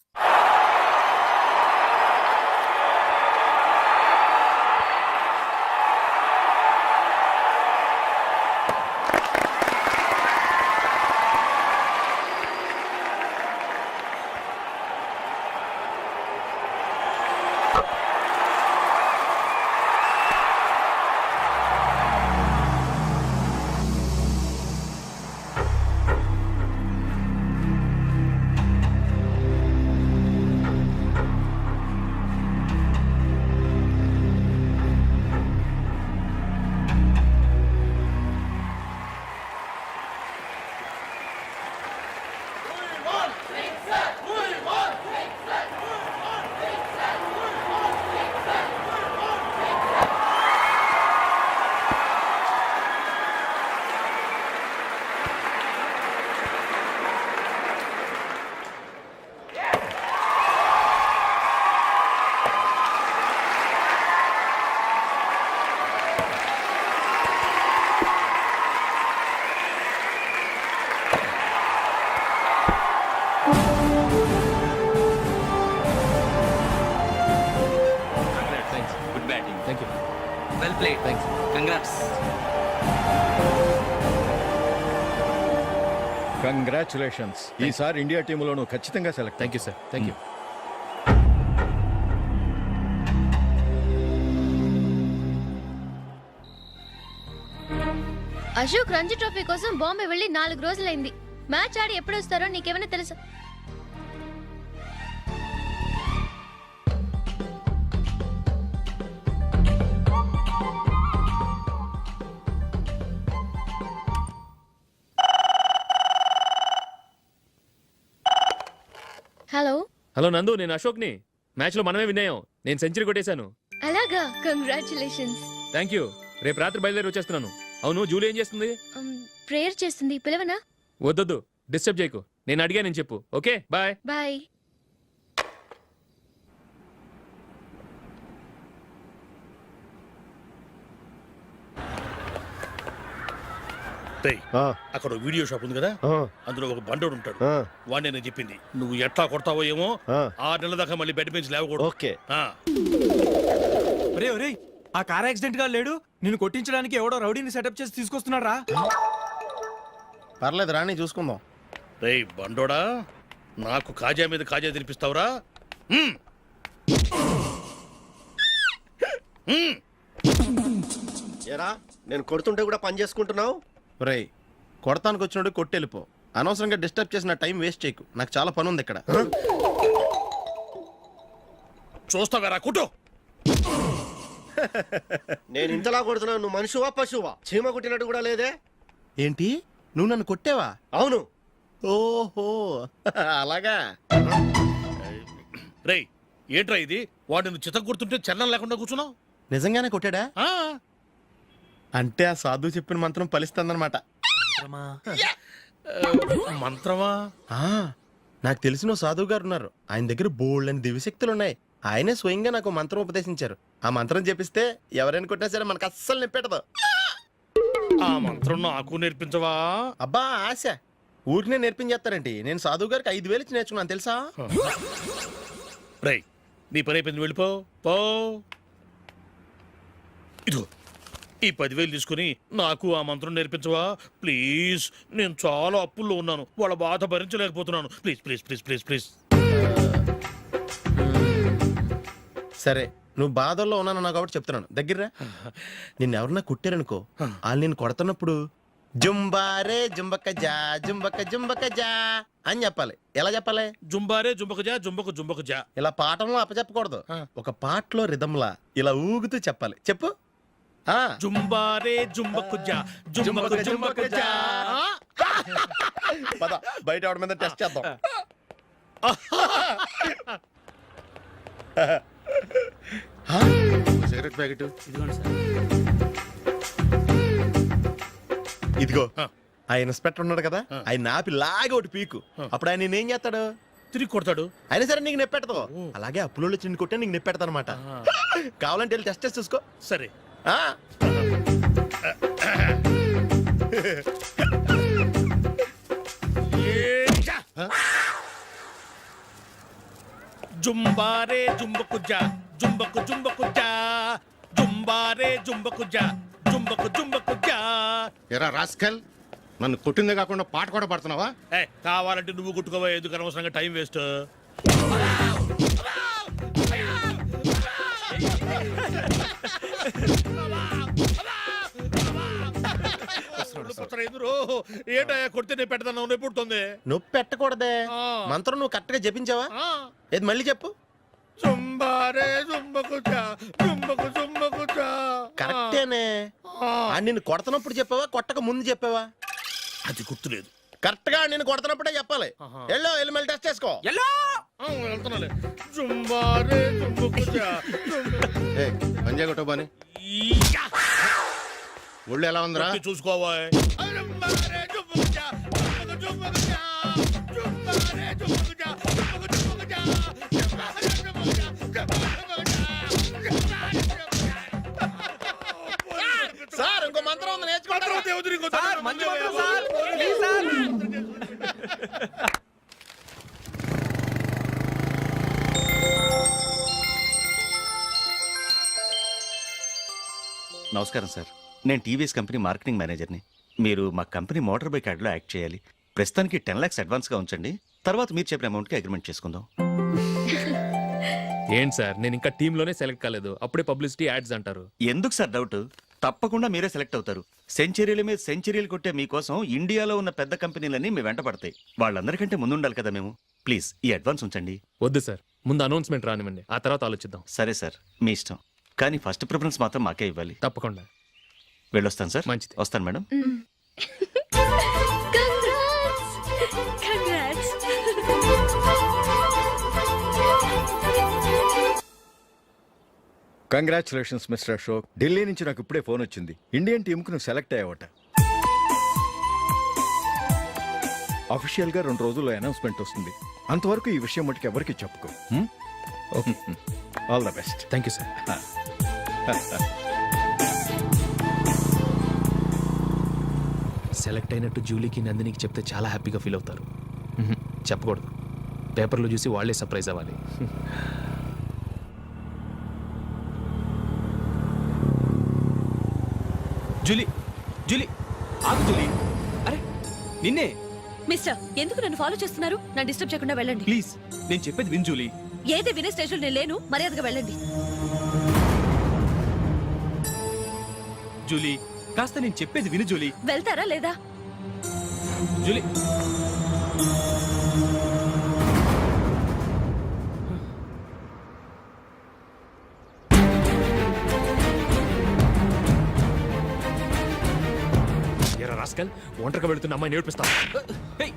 కంగ్రాచులేషన్స్. ఈసారి ఇండియా టీంలోనూ ఖచ్చితంగా select. Thank you sir, thank you. Ashok Ranji trophy కోసం బాంబే వెళ్ళి 4 రోజులైంది. మ్యాచ్ ఆడి ఎప్పుడు వస్తారో నీకేమైనా తెలుసా? హలో హలో నందు, నేను అశోక్ని. మ్యాచ్ లో మనమే విన్ అయ్యాం. నేను సెంచరీ కొట్టేశాను. అలాగా, కంగ్రాచులేషన్స్. Thank you. రేపు రాత్రి బయలుదేరి వచ్చేస్తున్నాను. అవును, జూలీ ఏం చేస్తుంది? ప్రేయర్ చేస్తుంది, పిలవనా? వద్దొద్దు, డిస్టర్బ్ చేయకు. నేను అడిగానని చెప్పు. Okay, bye. బాయ్. అక్కడ వీడియో షాప్ ఉంది కదా, అందులో ఒక బండోడు ఉంటాడు. వాడిని నేను చెప్పింది, నువ్వు ఎట్లా కొడతావో ఏమో, 6 నెలల దాకా మళ్ళీ బెడ్ నుంచి లేవకూడదు. ఓకే. ఒరే ఒరే, ఆ కార్ యాక్సిడెంట్ గా లేడు, నిన్ను కొట్టించడానికి ఎవడో రౌడీని సెటప్ చేసి తీసుకొస్తున్నాడు రా. పర్లేదు, రాని చూసుకుందాం. రేయ్ బండోడా, నాకు కాజా మీద కాజా తినిపిస్తావురా? ఏరా, నేను కొడుతుంటే కూడా పని చేసుకుంటున్నావు? రేయ్, కొడతానికి వచ్చినోడు కొట్టెళ్ళిపో. అనవసరంగా డిస్టర్బ్ చేసిన టైం వేస్ట్ చేయకు. నాకు చాలా పని ఉంది ఇక్కడ. చూస్తావరా కుట్టు. నేను ఇంతలా కొడుతున్నాను, నువ్వు మనుషువా పశువా? చీమ కుట్టినట్టు కూడా లేదే. ఏంటి నువ్వు నన్ను కొట్టావా? అవును. ఓహో అలాగా. రేయ్ ఏంట్రా ఇది? వాడు నువ్వు చిత్త గుర్తుంటే చలనం లేకుండా కూర్చున్నావు. నిజంగానే కొట్టాడా? ఆ, అంటే ఆ సాధువు చెప్పిన మంత్రం ఫలిస్తుందన్నమాట. మంత్రమా? నాకు తెలిసిన ఓ సాధువు గారు ఉన్నారు. ఆయన దగ్గర బోల్డ్ అని దివ్యశక్తులు ఉన్నాయి. ఆయనే స్వయంగా నాకు మంత్రం ఉపదేశించారు. ఆ మంత్రం చెప్పిస్తే ఎవరైనా కొట్టినా సరే మనకు అస్సలు నిప్పెట్టదు. ఆ మంత్రం నాకు నేర్పించవా? అబ్బా ఆశ ఊరినే నేర్పించేస్తారండి. నేను సాధువు గారికి 5,000 ఇచ్చి నేర్చుకున్నాను తెలుసా? రేయ్ నీ పని అయిపోయింది, వెళ్ళిపో పో. ఇదిగో ఈ 10,000 తీసుకుని నాకు ఆ మంత్రం నేర్పించవా ప్లీజ్? నేను చాలా అప్పుల్లో ఉన్నాను, వాళ్ళ బాధ భరించలేకపోతున్నాను. Please please please please please. సరే నువ్వు బాధల్లో ఉన్నాను నాకు కాబట్టి చెప్తున్నాను. దగ్గర నిన్ను ఎవరన్నా కుట్టారనుకో, వాళ్ళు నేను కొడుతున్నప్పుడు జుంబారే జుంబక జా జుంబక జుంబక జా అని చెప్పాలి. ఎలా చెప్పాలి? జుంబారే జుంబకు జా జుంబకు జుంబకు జా. ఇలా పాఠంలో అప్పచెప్పకూడదు. ఒక పాటలో రిధంలా ఇలా ఊగుతూ చెప్పాలి. చెప్పు. జుంబారే జుంబకు జా జుంబకు జుంబకు జా. పద బయట ఆవిడ మీద టెస్ట్ చేద్దాం. సిగరెట్ ప్యాకెట్ ఇదిగో. ఆ ఇన్స్పెక్టర్ ఉన్నాడు కదా, ఆయన ఆపి లాగే ఒకటి పీకు. అప్పుడు ఆయన నేనేం చేస్తాడు? తిరిగి కొడతాడు. అయినా సరే నీకు నెప్పెడతావు. అలాగే అప్పులో చిన్న కొట్టే నీకు నెప్పెడతా అనమాట. కావాలంటే వెళ్ళి టెస్ట్ చేసి చూసుకో. సరే. జుంబారే జుంబకు జా జుంబకు జుంబకు జా జుంబారే జుంబకు జా జుంబకు జుంబకు జా. ఎరా రాస్కల్, నన్ను కొట్టిందే కాకుండా పాట కూడా పడుతున్నావా? కావాలంటే నువ్వు కుట్టుకోవా, ఎందుకు అనవసరంగా టైం వేస్ట్. ఏంటయ్యా కొడితే నేను పెడతాను, నొప్పి పుడుతుంది. నొప్పి పెట్టకూడదే. మంత్రం నువ్వు కరెక్ట్ గా జపించావా? ఏది మళ్ళీ చెప్పు. జుంబారే జుంబకు జా జుంబకు జుంబకు జా. కరెక్టేనే. నిన్ను కొడుతున్నప్పుడు చెప్పావా, కొట్టక ముందు చెప్పావా? అది గుర్తులేదు. కరెక్ట్ గా నేను కొడుతున్నప్పుడే చెప్పాలి. ఎల్లో వెళ్ళి మళ్ళీ టెస్ట్ చేసుకో. వెళ్తున్నాలే. జుంబారే జుంబకు జా పంజా కొట్టబాని ఒళ్ళు ఎలా ఉందిరా చూసుకోవా. సార్ ఇంకో మంత్రం ఉంది, నేర్చుకుంటారు. నమస్కారం సార్, నేను టీవీఎస్ కంపెనీ మార్కెటింగ్ మేనేజర్ని. మీరు మా కంపెనీ మోటార్ బైక్ యాడ్లో యాక్ట్ చేయాలి. ప్రస్తుతానికి 10 lakhs అడ్వాన్స్గా ఉంచండి, తర్వాత మీరు చెప్పిన అమౌంట్కి అగ్రిమెంట్ చేసుకుందాం. ఏంటి సార్, నేను ఇంకా టీంలోనే సెలెక్ట్ కాలేదు, అప్పుడే పబ్లిసిటీ యాడ్స్ అంటారు. ఎందుకు సార్ డౌట్? తప్పకుండా మీరే సెలెక్ట్ అవుతారు. సెంచరీల మీద సెంచరీలు కొట్టే మీకోసం ఇండియాలో ఉన్న పెద్ద కంపెనీలన్నీ మీ వెంట పడతాయి. వాళ్ళందరికంటే ముందుండాలి కదా మేము. ప్లీజ్ ఈ అడ్వాన్స్ ఉంచండి. వద్దు సార్, ముందు అనౌన్స్మెంట్ రానివ్వండి, ఆ తర్వాత ఆలోచిద్దాం. సరే సార్, మీ ఇష్టం. కానీ ఫస్ట్ ప్రిఫరెన్స్ మాత్రం మాకే ఇవ్వాలి. తప్పకుండా. వెళ్ళొస్తాను సార్. మంచిది. వస్తాను madam. Congratulations mister Ashok. Delhi నుంచి నాకు ఇప్పుడే ఫోన్ వచ్చింది. ఇండియన్ టీంకు నువ్వు సెలెక్ట్ అయ్యావట. అఫీషియల్గా 2 రోజుల్లో అనౌన్స్మెంట్ వస్తుంది. అంతవరకు ఈ విషయం మటుకు ఎవరికి చెప్పుకో. All the best. Thank you sir. Select అయినట్టు జూలీకి, నందినికి చెప్తే చాలా హ్యాపీగా ఫీల్ అవుతారు. చెప్పకూడదు, పేపర్లో చూసి వాళ్ళే సర్ప్రైజ్ అవ్వాలి. జూలీ, జూలీ, ఆగు జూలీ. అరే నిన్నే. మిస్టర్, ఎందుకు నన్ను ఫాలో చేస్తున్నారు? నా డిస్టర్బ్ చేయకుండా వెళ్ళండి ప్లీజ్, నేను చెప్పేది విన్ జూలీ. ఏదే వినే స్టేజ్లో నేను లేను, మర్యాదగా వెళ్ళండి. జూలీ, కాస్త నేను చెప్పేది విను జూలీ. వెళ్తారా లేదా? జూలీ, రాస్కల్ ఒంటరిగా వెళుతున్న అమ్మాయిని నేర్పిస్తావా?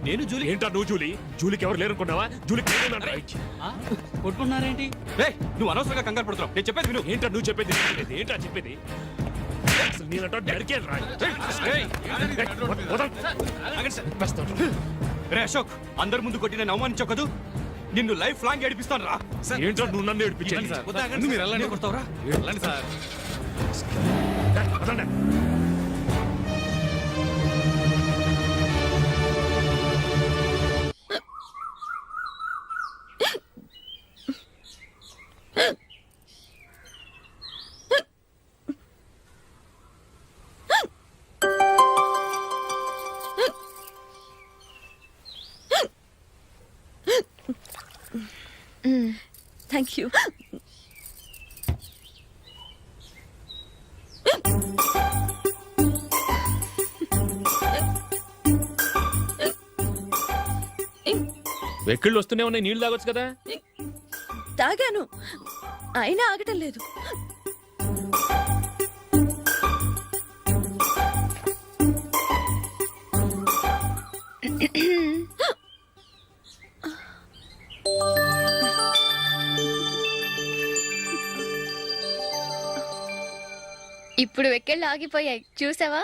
నేను జూలీ ఏంటా నువ్వు జూలీ? జూలీకి ఎవరు లేరనుకున్నావా? జూలీకి కొట్టుకున్నారేంటి నువ్వు అనవసరంగా కంగారు పడుతున్నావు. నేను చెప్పేది విను. ఏంటా నువ్వు చెప్పేది? ఏంటా చెప్పేది? అసలు నేనంటా డాడీకే రా. రే అశోక్, అందరి ముందు కొట్టి నేను అవమానించావు కదూ. నిన్ను లైఫ్ లాంగ్ ఏడిపిస్తాను రా. ఏంటో నువ్వు నన్ను ఏడిపించాలి. మీరు వెళ్ళండి. కొడతావురా? వెళ్ళండి సార్. Thank you. వెక్కిళ్ళు వస్తూనే ఉన్నాయి, నీళ్లు తాగొచ్చు కదా. తాగాను, అయినా ఆగటం లేదు. ఇప్పుడు వెక్కెళ్ళు ఆగిపోయాయి చూసావా?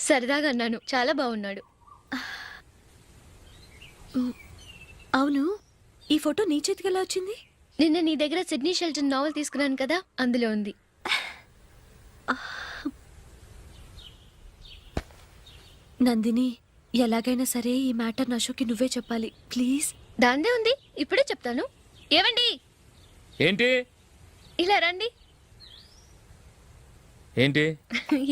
సరదాగా అన్నాను, చాలా బాగున్నాడు. అవును, ఈ ఫోటో నీ చేతికి ఎలా వచ్చింది? నిన్న నీ దగ్గర సిడ్నీ షెల్టన్ నావెల్ తీసుకున్నాను కదా, అందులో ఉంది. నందిని, ఎలాగైనా సరే ఈ మ్యాటర్ అశోక్కి నువ్వే చెప్పాలి ప్లీజ్. దాందే ఉంది, ఇప్పుడే చెప్తాను. ఏవండి, ఏంటి ఇలా రండి. ఏంటి?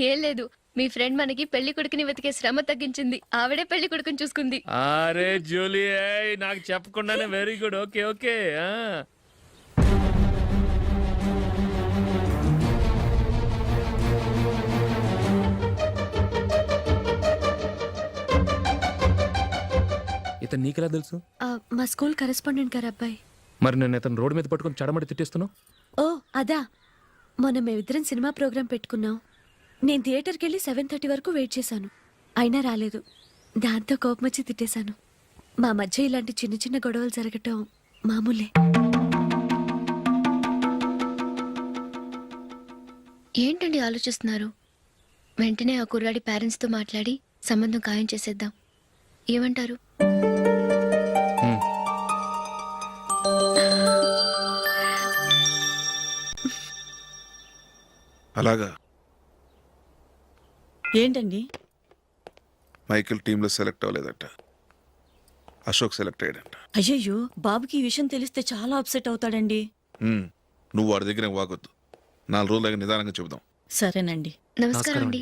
ఏం లేదు, మీ ఫ్రెండ్ మనకి పెళ్లి కొడుకుని వెతికే శ్రమ తగ్గించింది. ఆవిడే పెళ్లి కొడుకుని చూసుకుంది. అరే జూలీ, నాకు చెప్పకుండానే వెరీ గుడ్. Okay okay. ఇతను నీకెలా తెలుసు? మా స్కూల్ కరెస్పాండెంట్ గారు అబ్బాయి. మరి నేను ఇతను రోడ్డు మీద పట్టుకుని చడమడి తిట్టేస్తున్నావు. ఓ అదా, మొన్న మేమిద్దరం సినిమా ప్రోగ్రాం పెట్టుకున్నాం. నేను థియేటర్కి వెళ్ళి 7:30 వరకు వెయిట్ చేశాను, అయినా రాలేదు. దాంతో కోపం వచ్చి తిట్టేశాను. మా మధ్య ఇలాంటి చిన్న చిన్న గొడవలు జరగటం మామూలే. ఏంటండి ఆలోచిస్తున్నారు? వెంటనే ఆ కుర్రాడి పేరెంట్స్తో మాట్లాడి సంబంధం ఖాయం చేసేద్దాం. ఏమంటారు? అలాగా. ఏంటండి? మైకిల్ టీంలో సెలెక్ట్ అవ్వలేదట, అశోక్ సెలెక్ట్ అయ్యాడంట. అయ్యయ్యో, బాబుకి ఈ విషయం తెలిస్తే చాలా అప్సెట్ అవుతాడండి. నువ్వు వాడి దగ్గర వాగొద్దు, 4 రోజులు నిదానంగా చెబుదాం. సరేనండి. నమస్కారం అండి.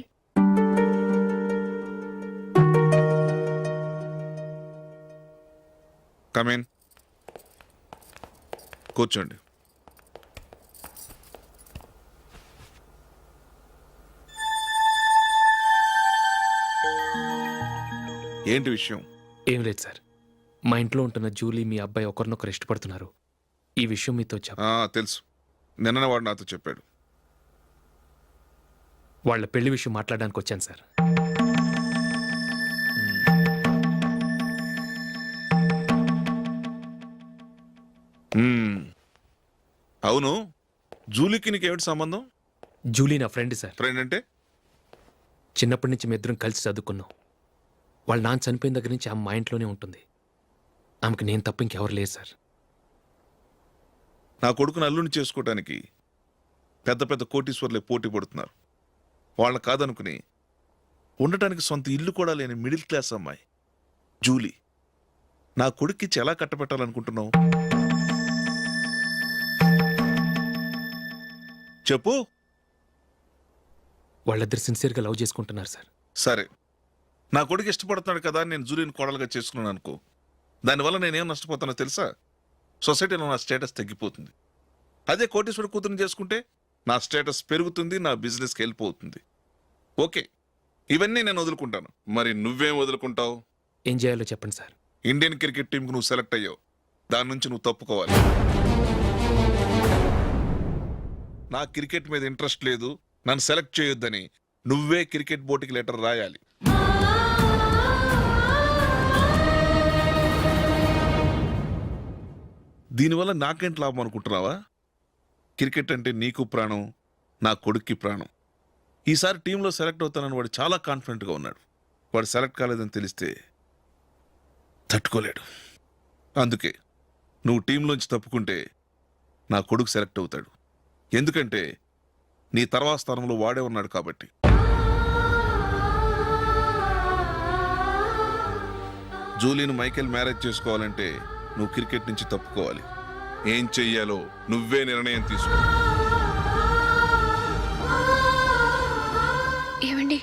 కమేన్, కూర్చోండి. ఏంటి విషయం? ఏం లేదు సార్, మా ఇంట్లో ఉంటున్న జూలీ మీ అబ్బాయి ఒకరినొకరు ఇష్టపడుతున్నారు. ఈ విషయం మీతో తెలుసు, నిన్న వాడు నాతో చెప్పాడు. వాళ్ళ పెళ్లి విషయం మాట్లాడడానికి వచ్చాను సార్. అవును, జూలీకి నీకేమిటి సంబంధం? జూలీ నా ఫ్రెండ్ సార్. ఫ్రెండ్ అంటే? చిన్నప్పటి నుంచి మీ ఇద్దరం కలిసి చదువుకున్నాం. వాళ్ళ నాన్న చనిపోయిన దగ్గర నుంచి ఆమె మా ఇంట్లోనే ఉంటుంది. ఆమెకు నేను తప్ప ఇంకెవరు లేదు సార్. నా కొడుకును అల్లుని చేసుకోవటానికి పెద్ద పెద్ద కోటీశ్వర్లే పోటీ పడుతున్నారు. వాళ్ళని కాదనుకుని ఉండటానికి సొంత ఇల్లు కూడా లేని మిడిల్ క్లాస్ అమ్మాయి జూలీ నా కొడుక్కి ఎలా కట్టబెట్టాలనుకుంటున్నావు? చెప్పు. వాళ్ళిద్దరు సిన్సియర్గా లవ్ చేసుకుంటున్నారు సార్. సరే, నా కొడుకు ఇష్టపడుతున్నాడు కదా నేను జూలీని కోడలుగా చేసుకున్నాను అనుకో, దానివల్ల నేనేం నష్టపోతానో తెలుసా? సొసైటీలో నా స్టేటస్ తగ్గిపోతుంది. అదే కోటీశ్వరుడు కూతురుని చేసుకుంటే నా స్టేటస్ పెరుగుతుంది, నా బిజినెస్కి వెళ్ళిపోతుంది. ఓకే, ఇవన్నీ నేను వదులుకుంటాను. మరి నువ్వేం వదులుకుంటావు? ఏం చేయాలో చెప్పండి సార్. ఇండియన్ క్రికెట్ టీంకి నువ్వు సెలెక్ట్ అయ్యావు, దాని నుంచి నువ్వు తప్పుకోవాలి. నా క్రికెట్ మీద ఇంట్రెస్ట్ లేదు, నన్ను సెలెక్ట్ చేయొద్దని నువ్వే క్రికెట్ బోర్డుకి లెటర్ రాయాలి. దీనివల్ల నాకేంటి లాభం అనుకుంటున్నావా? క్రికెట్ అంటే నీకు ప్రాణం, నా కొడుక్కి ప్రాణం. ఈసారి టీంలో సెలెక్ట్ అవుతానని వాడు చాలా కాన్ఫిడెంట్గా ఉన్నాడు. వాడు సెలెక్ట్ కాలేదని తెలిస్తే తట్టుకోలేడు. అందుకే నువ్వు టీంలోంచి తప్పుకుంటే నా కొడుకు సెలెక్ట్ అవుతాడు. ఎందుకంటే నీ తర్వాత స్థానంలో వాడే ఉన్నాడు కాబట్టి. జూలీని మైకేల్ మ్యారేజ్ చేసుకోవాలంటే నువ్వు క్రికెట్ నుంచి తప్పుకోవాలి. ఏం చెయ్యాలో నువ్వే నిర్ణయం తీసుకో. ఏమండి,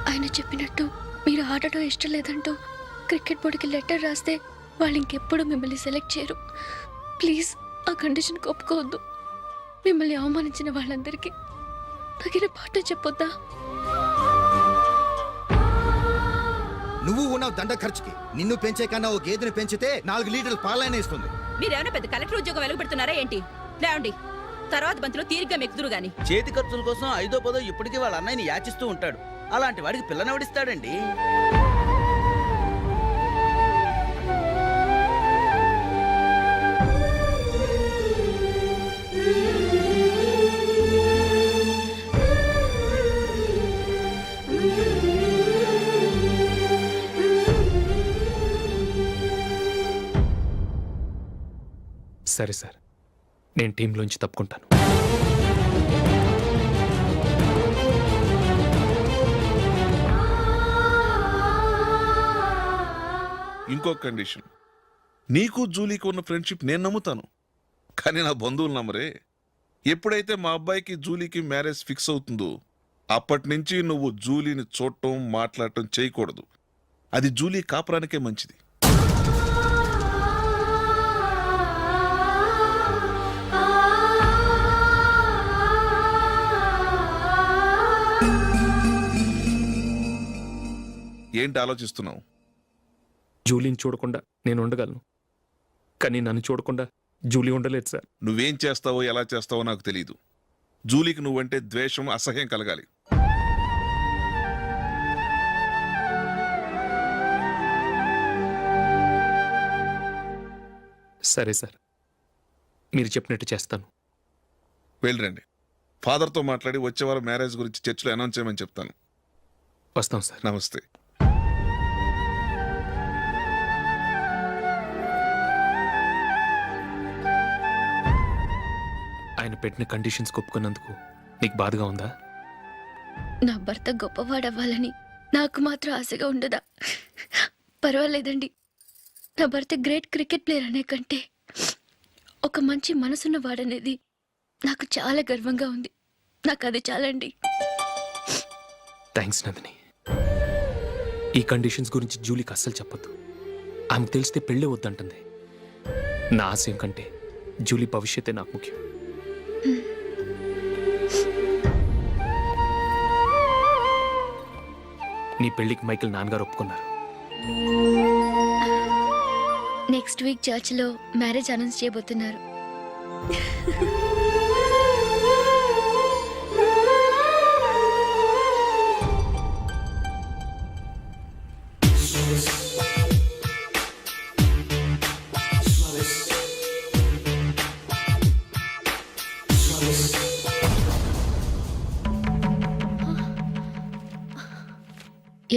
ఆయన చెప్పినట్టు మీరు ఆడటం ఇష్టం లేదంటూ క్రికెట్ బోర్డుకి లెటర్ రాస్తే వాళ్ళు ఇంకెప్పుడు మిమ్మల్ని సెలెక్ట్ చేయరు. ప్లీజ్ ఆ కండిషన్కి ఒప్పుకోవద్దు. మిమ్మల్ని అవమానించిన వాళ్ళందరికీ తగిన పాఠం చెప్పొద్దా? నువ్వు ఉన్నావు దండ ఖర్చుకి. నిన్ను పెంచే కన్నా ఓ గేదెని పెంచితే 4 లీటర్లు పాలైన ఇస్తుంది. మీరేమైనా పెద్ద కలెక్టర్ ఉద్యోగం వెలుగుపెడుతున్నారా ఏంటి? లేవండి, తర్వాత బంతిలో తీరిగ్గా మెక్కుదురు గాని. చేతి ఖర్చుల కోసం 5దో 10దో ఇప్పటికీ వాళ్ళ అన్నయ్యని యాచిస్తూ ఉంటాడు. అలాంటి వాడికి పిల్లనెవడిస్తాడండి? సరే సార్, నేను టీంలోంచి తప్పుకుంటాను. ఇంకో కండిషన్, నీకు జూలీకి ఉన్న ఫ్రెండ్షిప్ నేను నమ్ముతాను, కానీ నా బంధువులు నమ్మరే. ఎప్పుడైతే మా అబ్బాయికి జూలీకి మ్యారేజ్ ఫిక్స్ అవుతుందో అప్పటి నుంచి నువ్వు జూలీని చూడటం మాట్లాడటం చేయకూడదు. అది జూలీ కాపురానికే మంచిది. ఏంటి ఆలోచిస్తున్నావు? జూలీని చూడకుండా నేను ఉండగలను, కానీ నన్ను చూడకుండా జూలీ ఉండలేదు సార్. నువ్వేం చేస్తావో ఎలా చేస్తావో నాకు తెలియదు. జూలీకి నువ్వంటే ద్వేషం, అసహ్యం కలగాలి. సరే సార్, మీరు చెప్పినట్టు చేస్తాను. వెళ్ళరండి, ఫాదర్తో మాట్లాడి వచ్చే వారం మ్యారేజ్ గురించి చర్చిలో అనౌన్స్ చేయమని చెప్తాను. వస్తాం సార్. నమస్తే. ఆయన పెట్టిన కండిషన్స్ ఒప్పుకున్నందుకు నీకు బాధగా ఉందా? నా భర్త గొప్పవాడవ్వాలని నాకు మాత్రం ఆశగా ఉండదా? పర్వాలేదండి. నా భర్త గ్రేట్ క్రికెట్ ప్లేయర్ అనే కంటే ఒక మంచి మనసున్న వాడనేది నాకు చాలా గర్వంగా ఉంది. నాకు అది చాలండి. థ్యాంక్స్ నందిని. ఈ కండిషన్స్ గురించి జూలీకి అస్సలు చెప్పొద్దు. ఆమెకు తెలిస్తే పెళ్ళే వద్దంటుంది. నా ఆశయం కంటే జూలీ భవిష్యత్తే నాకు ముఖ్యం. నీ పెళ్లికి మైకేల్ నాన్నగారు ఒప్పుకున్నారు. నెక్స్ట్ వీక్ చర్చిలో మ్యారేజ్ అనౌన్స్ చేయబోతున్నారు.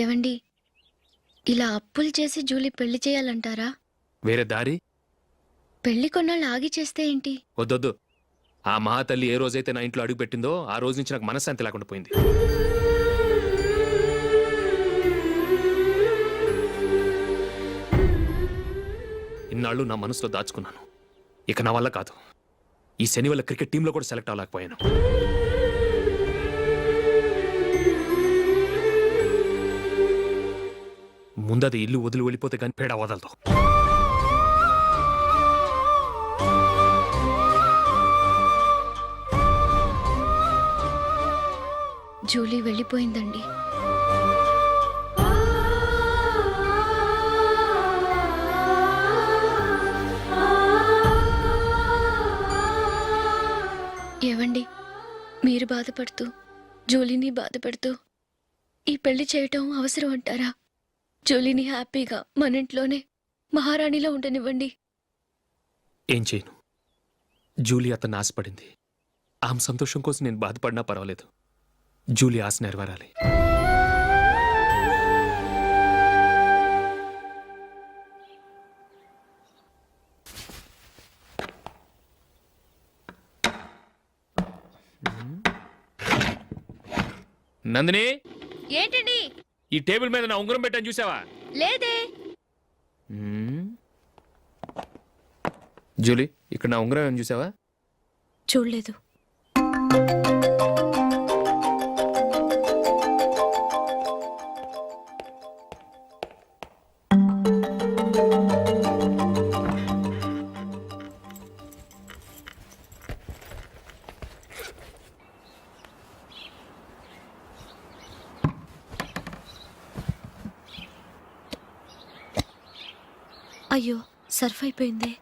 ఏవండి, ఇలా అప్పులు చేసి జూలీ పెళ్లి చేయాలంటారా? వేరే దారి? పెళ్లి కొన్నాళ్ళు ఆగి చేస్తే ఏంటి? వద్దొద్దు. ఆ మహాతల్లి ఏ రోజైతే నా ఇంట్లో అడుగు పెట్టిందో ఆ రోజు నుంచి నాకు మనశ్శాంతి లేకుండా పోయింది. ఇన్నాళ్ళు నా మనసులో దాచుకున్నాను. ఇక నా వల్ల కాదు. ఈ శని వల్ల క్రికెట్ టీంలో కూడా సెలెక్ట్ అవ్వలేకపోయాను. ముందది ఇల్లు వదిలి వెళ్ళిపోతే కానీ పేడ వదలదు. జూలీ వెళ్ళిపోయిందండి. బాధపడుతూ జూలీని బాధపడుతూ ఈ పెళ్లి చేయటం అవసరం అంటారా? జూలీని హ్యాపీగా మన ఇంట్లోనే మహారాణిలో ఉండనివ్వండి. ఏం చేయను? జూలీ అతన్ని ఆశపడింది. ఆమె సంతోషం కోసం నేను బాధపడినా పర్వాలేదు. జూలీ ఆశ నెరవేరాలి. నందిని, ఏంటండి? ఈ టేబుల్ మీద నా ఉంగరం పెట్టని చూసావా? లేదే. జూలీ, ఇక్కడ నా ఉంగరం ఏమని చూసావా? చూడలేదు. అయ్యో, సర్ఫ్ అయిపోయింది.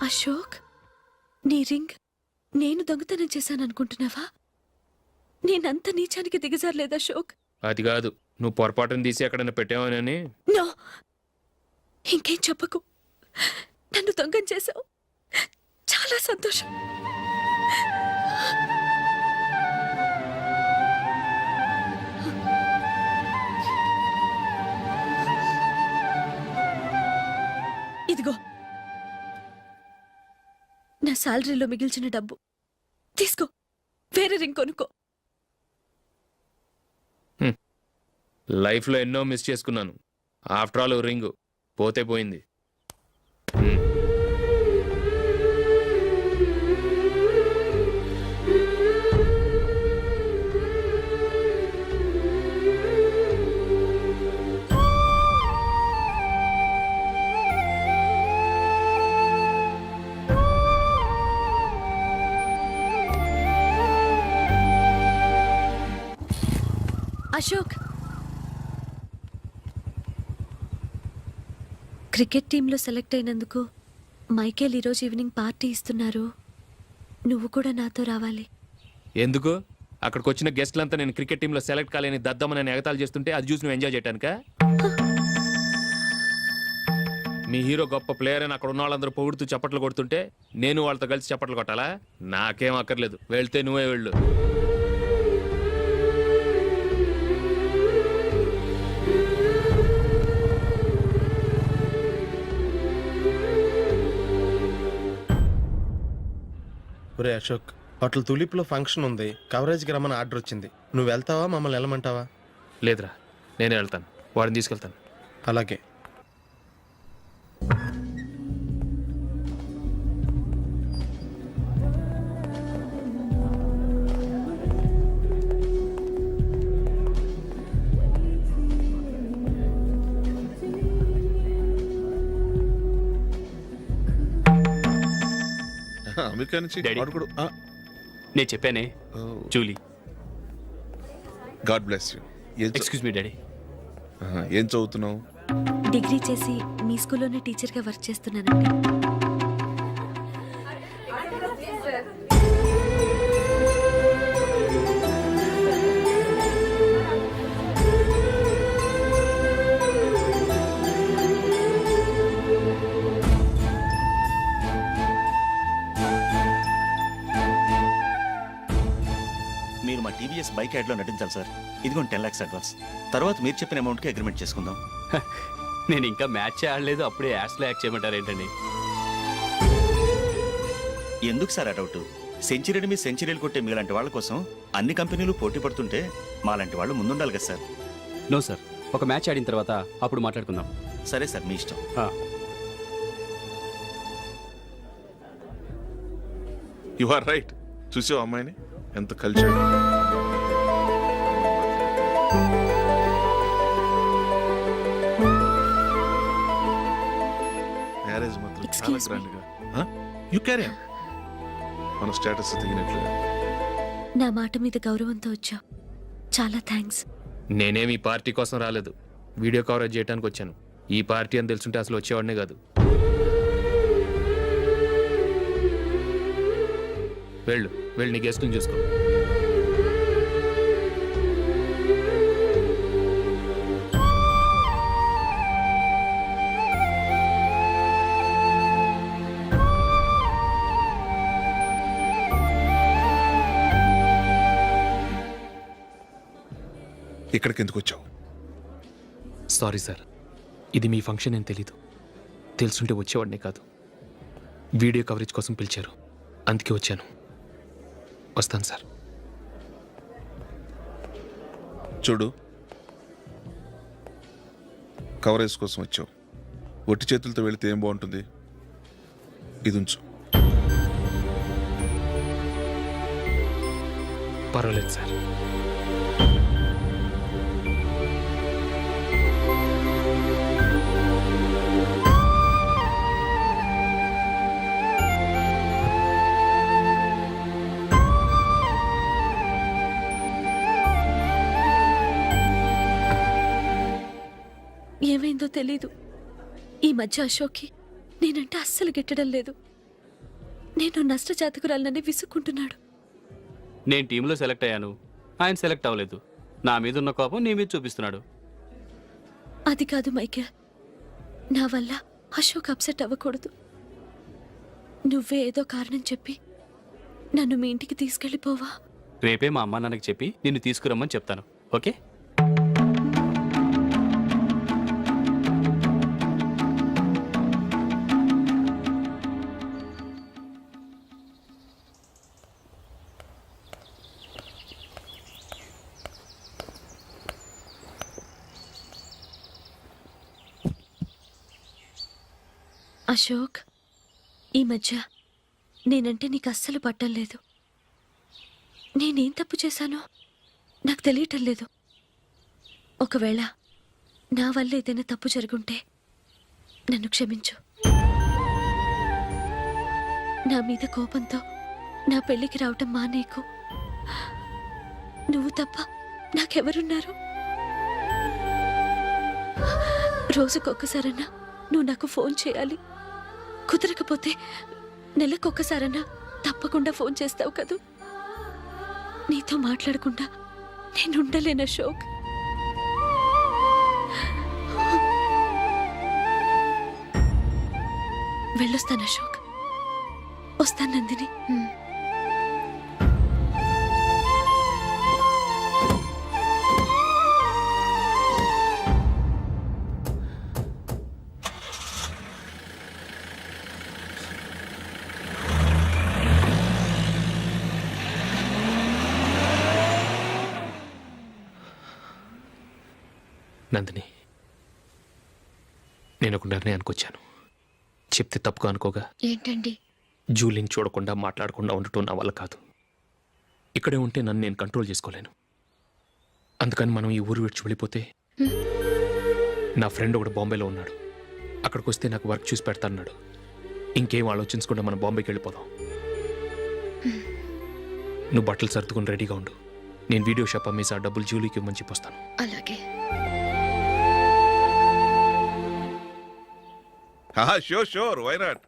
అశోక్, నీ రింగ్ నేను దొంగతనం చేశాననుకుంటున్నావా? నేనంత నీచానికి దిగజారలేదు అశోక్. అది కాదు, నువ్వు పొరపాటును తీసి ఎక్కడైనా పెట్టావని. నో, ఇంకేం చెప్పకు. నన్ను దొంగం చేశావు. చాలా సంతోషం. ఇదిగో నా శాలరీలో మిగిల్చిన డబ్బు తీసుకో. వేరే రింగ్ కొనుక్కో. లైఫ్లో ఎన్నో మిస్ చేసుకున్నాను. ఆఫ్టర్ ఆల్ రింగ్ పోతే పోయింది. అశోక్, క్రికెట్ టీంలో సెలెక్ట్ అయినందుకు మైకేల్ ఈరోజు ఈవినింగ్ పార్టీ ఇస్తున్నారు. నువ్వు కూడా నాతో రావాలి. ఎందుకు? అక్కడికి వచ్చిన గెస్ట్లంతా నేను క్రికెట్ టీంలో సెలెక్ట్ కాలేని దద్దమ్మని ఎగతాలు చేస్తుంటే అది చూసి నువ్వు ఎంజాయ్ చేయటానికా? మీ హీరో గొప్ప ప్లేయర్ అని అక్కడ ఉన్న వాళ్ళందరూ పొగుడుతూ చప్పట్లు కొడుతుంటే నేను వాళ్ళతో కలిసి చప్పట్లు కొట్టాలా? నాకేం అక్కర్లేదు, వెళ్తే నువ్వే వెళ్ళు. ఒరే అశోక్, హోటల్ తులిప్లో ఫంక్షన్ ఉంది, కవరేజ్కి రమ్మని ఆర్డర్ వచ్చింది. నువ్వు వెళ్తావా, మమ్మల్ని వెళ్ళమంటావా? లేదురా, నేనే వెళ్తాను. వాడిని తీసుకెళ్తాను. అలాగే. అమెరికా నుంచి నేను చెప్పానే, Julie. God bless you. Excuse me daddy. ఏం చదువుతున్నావు? డిగ్రీ చేసి మీ స్కూల్లోనే టీచర్గా వర్క్ చేస్తున్నానండి. మీరు మా టీవీఎస్ బైక్ యాడ్లో నటించాలి సార్. ఇదిగోండి 10 lakhs అడ్వాన్స్. తర్వాత మీరు చెప్పిన అమౌంట్కి అగ్రిమెంట్ చేసుకుందాం. నేను ఇంకా మ్యాచ్ ఆడలేదు, అప్పుడే యాడ్స్లో యాక్ట్ చేయమంటారు ఏంటండి? ఎందుకు సార్ ఆ డౌట్? సెంచరీని మీ సెంచరీలు కొట్టే మీలాంటి వాళ్ళ కోసం అన్ని కంపెనీలు పోటీ పడుతుంటే మాలాంటి వాళ్ళు ముందుండాలి కదా సార్. నో సార్, ఒక మ్యాచ్ ఆడిన తర్వాత అప్పుడు మాట్లాడుకుందాం. సరే సార్, మీ ఇష్టం. You are right. చూసావు అమ్మాయిని? ఎంత కల్చర్. మ్యారేజ్ మాత్రం చాలా Excuse me. గ్రాండ్ గా. You carry on. మన స్టేటస్ దిగినట్లుగా. నా మాట మీద గౌరవంతో వచ్చావు. చాలా థ్యాంక్స్. నేనేమి ఈ పార్టీ కోసం రాలేదు, వీడియో కవరేజ్ చేయడానికి వచ్చాను. ఈ పార్టీ అని తెలుసుంటే అసలు వచ్చేవాడినే కాదు. వెళ్ళు వెళ్ళు, నీ గెస్ట్ని చూసుకో. ఇక్కడికి ఎందుకు వచ్చావు? సారీ సార్, ఇది మీ ఫంక్షన్ అని తెలీదు. తెలుసుంటే వచ్చేవాడినే కాదు. వీడియో కవరేజ్ కోసం పిలిచారు, అందుకే వచ్చాను. వస్తాను సార్. చూడు, కవరేజ్ కోసం వచ్చావు. ఒట్టి చేతులతో వెళితే ఏం బాగుంటుంది? ఇది ఉంచు. పర్వాలేదు సార్. ఏమైందో తెలీదు. ఈ మధ్య అశోక్కి నేనంటే అస్సలు గిట్టడం లేదు. నేను నష్టజాతకురాలనని విసుక్కుంటున్నాడు. నేను టీంలో సెలెక్ట్ అయ్యాను, ఆయన సెలెక్ట్ అవ్వలేదు. నా మీద ఉన్న కోపం నీ మీద చూపిస్తున్నాడు. అది కాదు మైకేల్, నా వల్ల అశోక్ అప్సెట్ అవ్వకూడదు. నువ్వే ఏదో కారణం చెప్పి నన్ను మీ ఇంటికి తీసుకెళ్ళిపోవా? రేపే మా అమ్మ నాన్నకి చెప్పి నిన్ను తీసుకురమ్మని చెప్తాను, ఓకే? అశోక్, ఈ మధ్య నేనంటే నీకు అస్సలు పట్టం లేదు. నేనేం తప్పు చేశానో నాకు తెలియటం లేదు. ఒకవేళ నా వల్ల ఏదైనా తప్పు జరుగుంటే నన్ను క్షమించు. నా మీద కోపంతో నా పెళ్ళికి రావటం మానేకు. నువ్వు తప్ప నాకెవరున్నారు? రోజుకొక్కసారన్నా నువ్వు నాకు ఫోన్ చేయాలి. కుదరకపోతే నెలకొక్కసారన్నా తప్పకుండా ఫోన్ చేస్తావు కదూ. నీతో మాట్లాడకుండా నేను ఉండలేను అశోక్. వెళ్ళొస్తాను అశోక్. వస్తాను నందిని. నందిని, నేను ఒక నిర్ణయానికి వచ్చాను. చెప్తే తప్పుగా అనుకోగా. ఏంటండి? జూలీని చూడకుండా మాట్లాడకుండా ఉండటం నా వల్ల కాదు. ఇక్కడే ఉంటే నన్ను నేను కంట్రోల్ చేసుకోలేను. అందుకని మనం ఈ ఊరు విడిచి వెళ్ళిపోతే, నా ఫ్రెండ్ ఒకడు బాంబేలో ఉన్నాడు, అక్కడికి వస్తే నాకు వర్క్ చూసి పెడతాన్నాడు. ఇంకేం ఆలోచించకుండా మనం బాంబేకి వెళ్ళిపోదాం. నువ్వు బట్టలు సర్దుకుని రెడీగా ఉండు. నేను వీడియో షాప్ అమ్మేసి ఆ డబ్బులు జూలీకి ఇవ్వమని చెప్పొస్తాను. అలాగే. Sure sure, why not.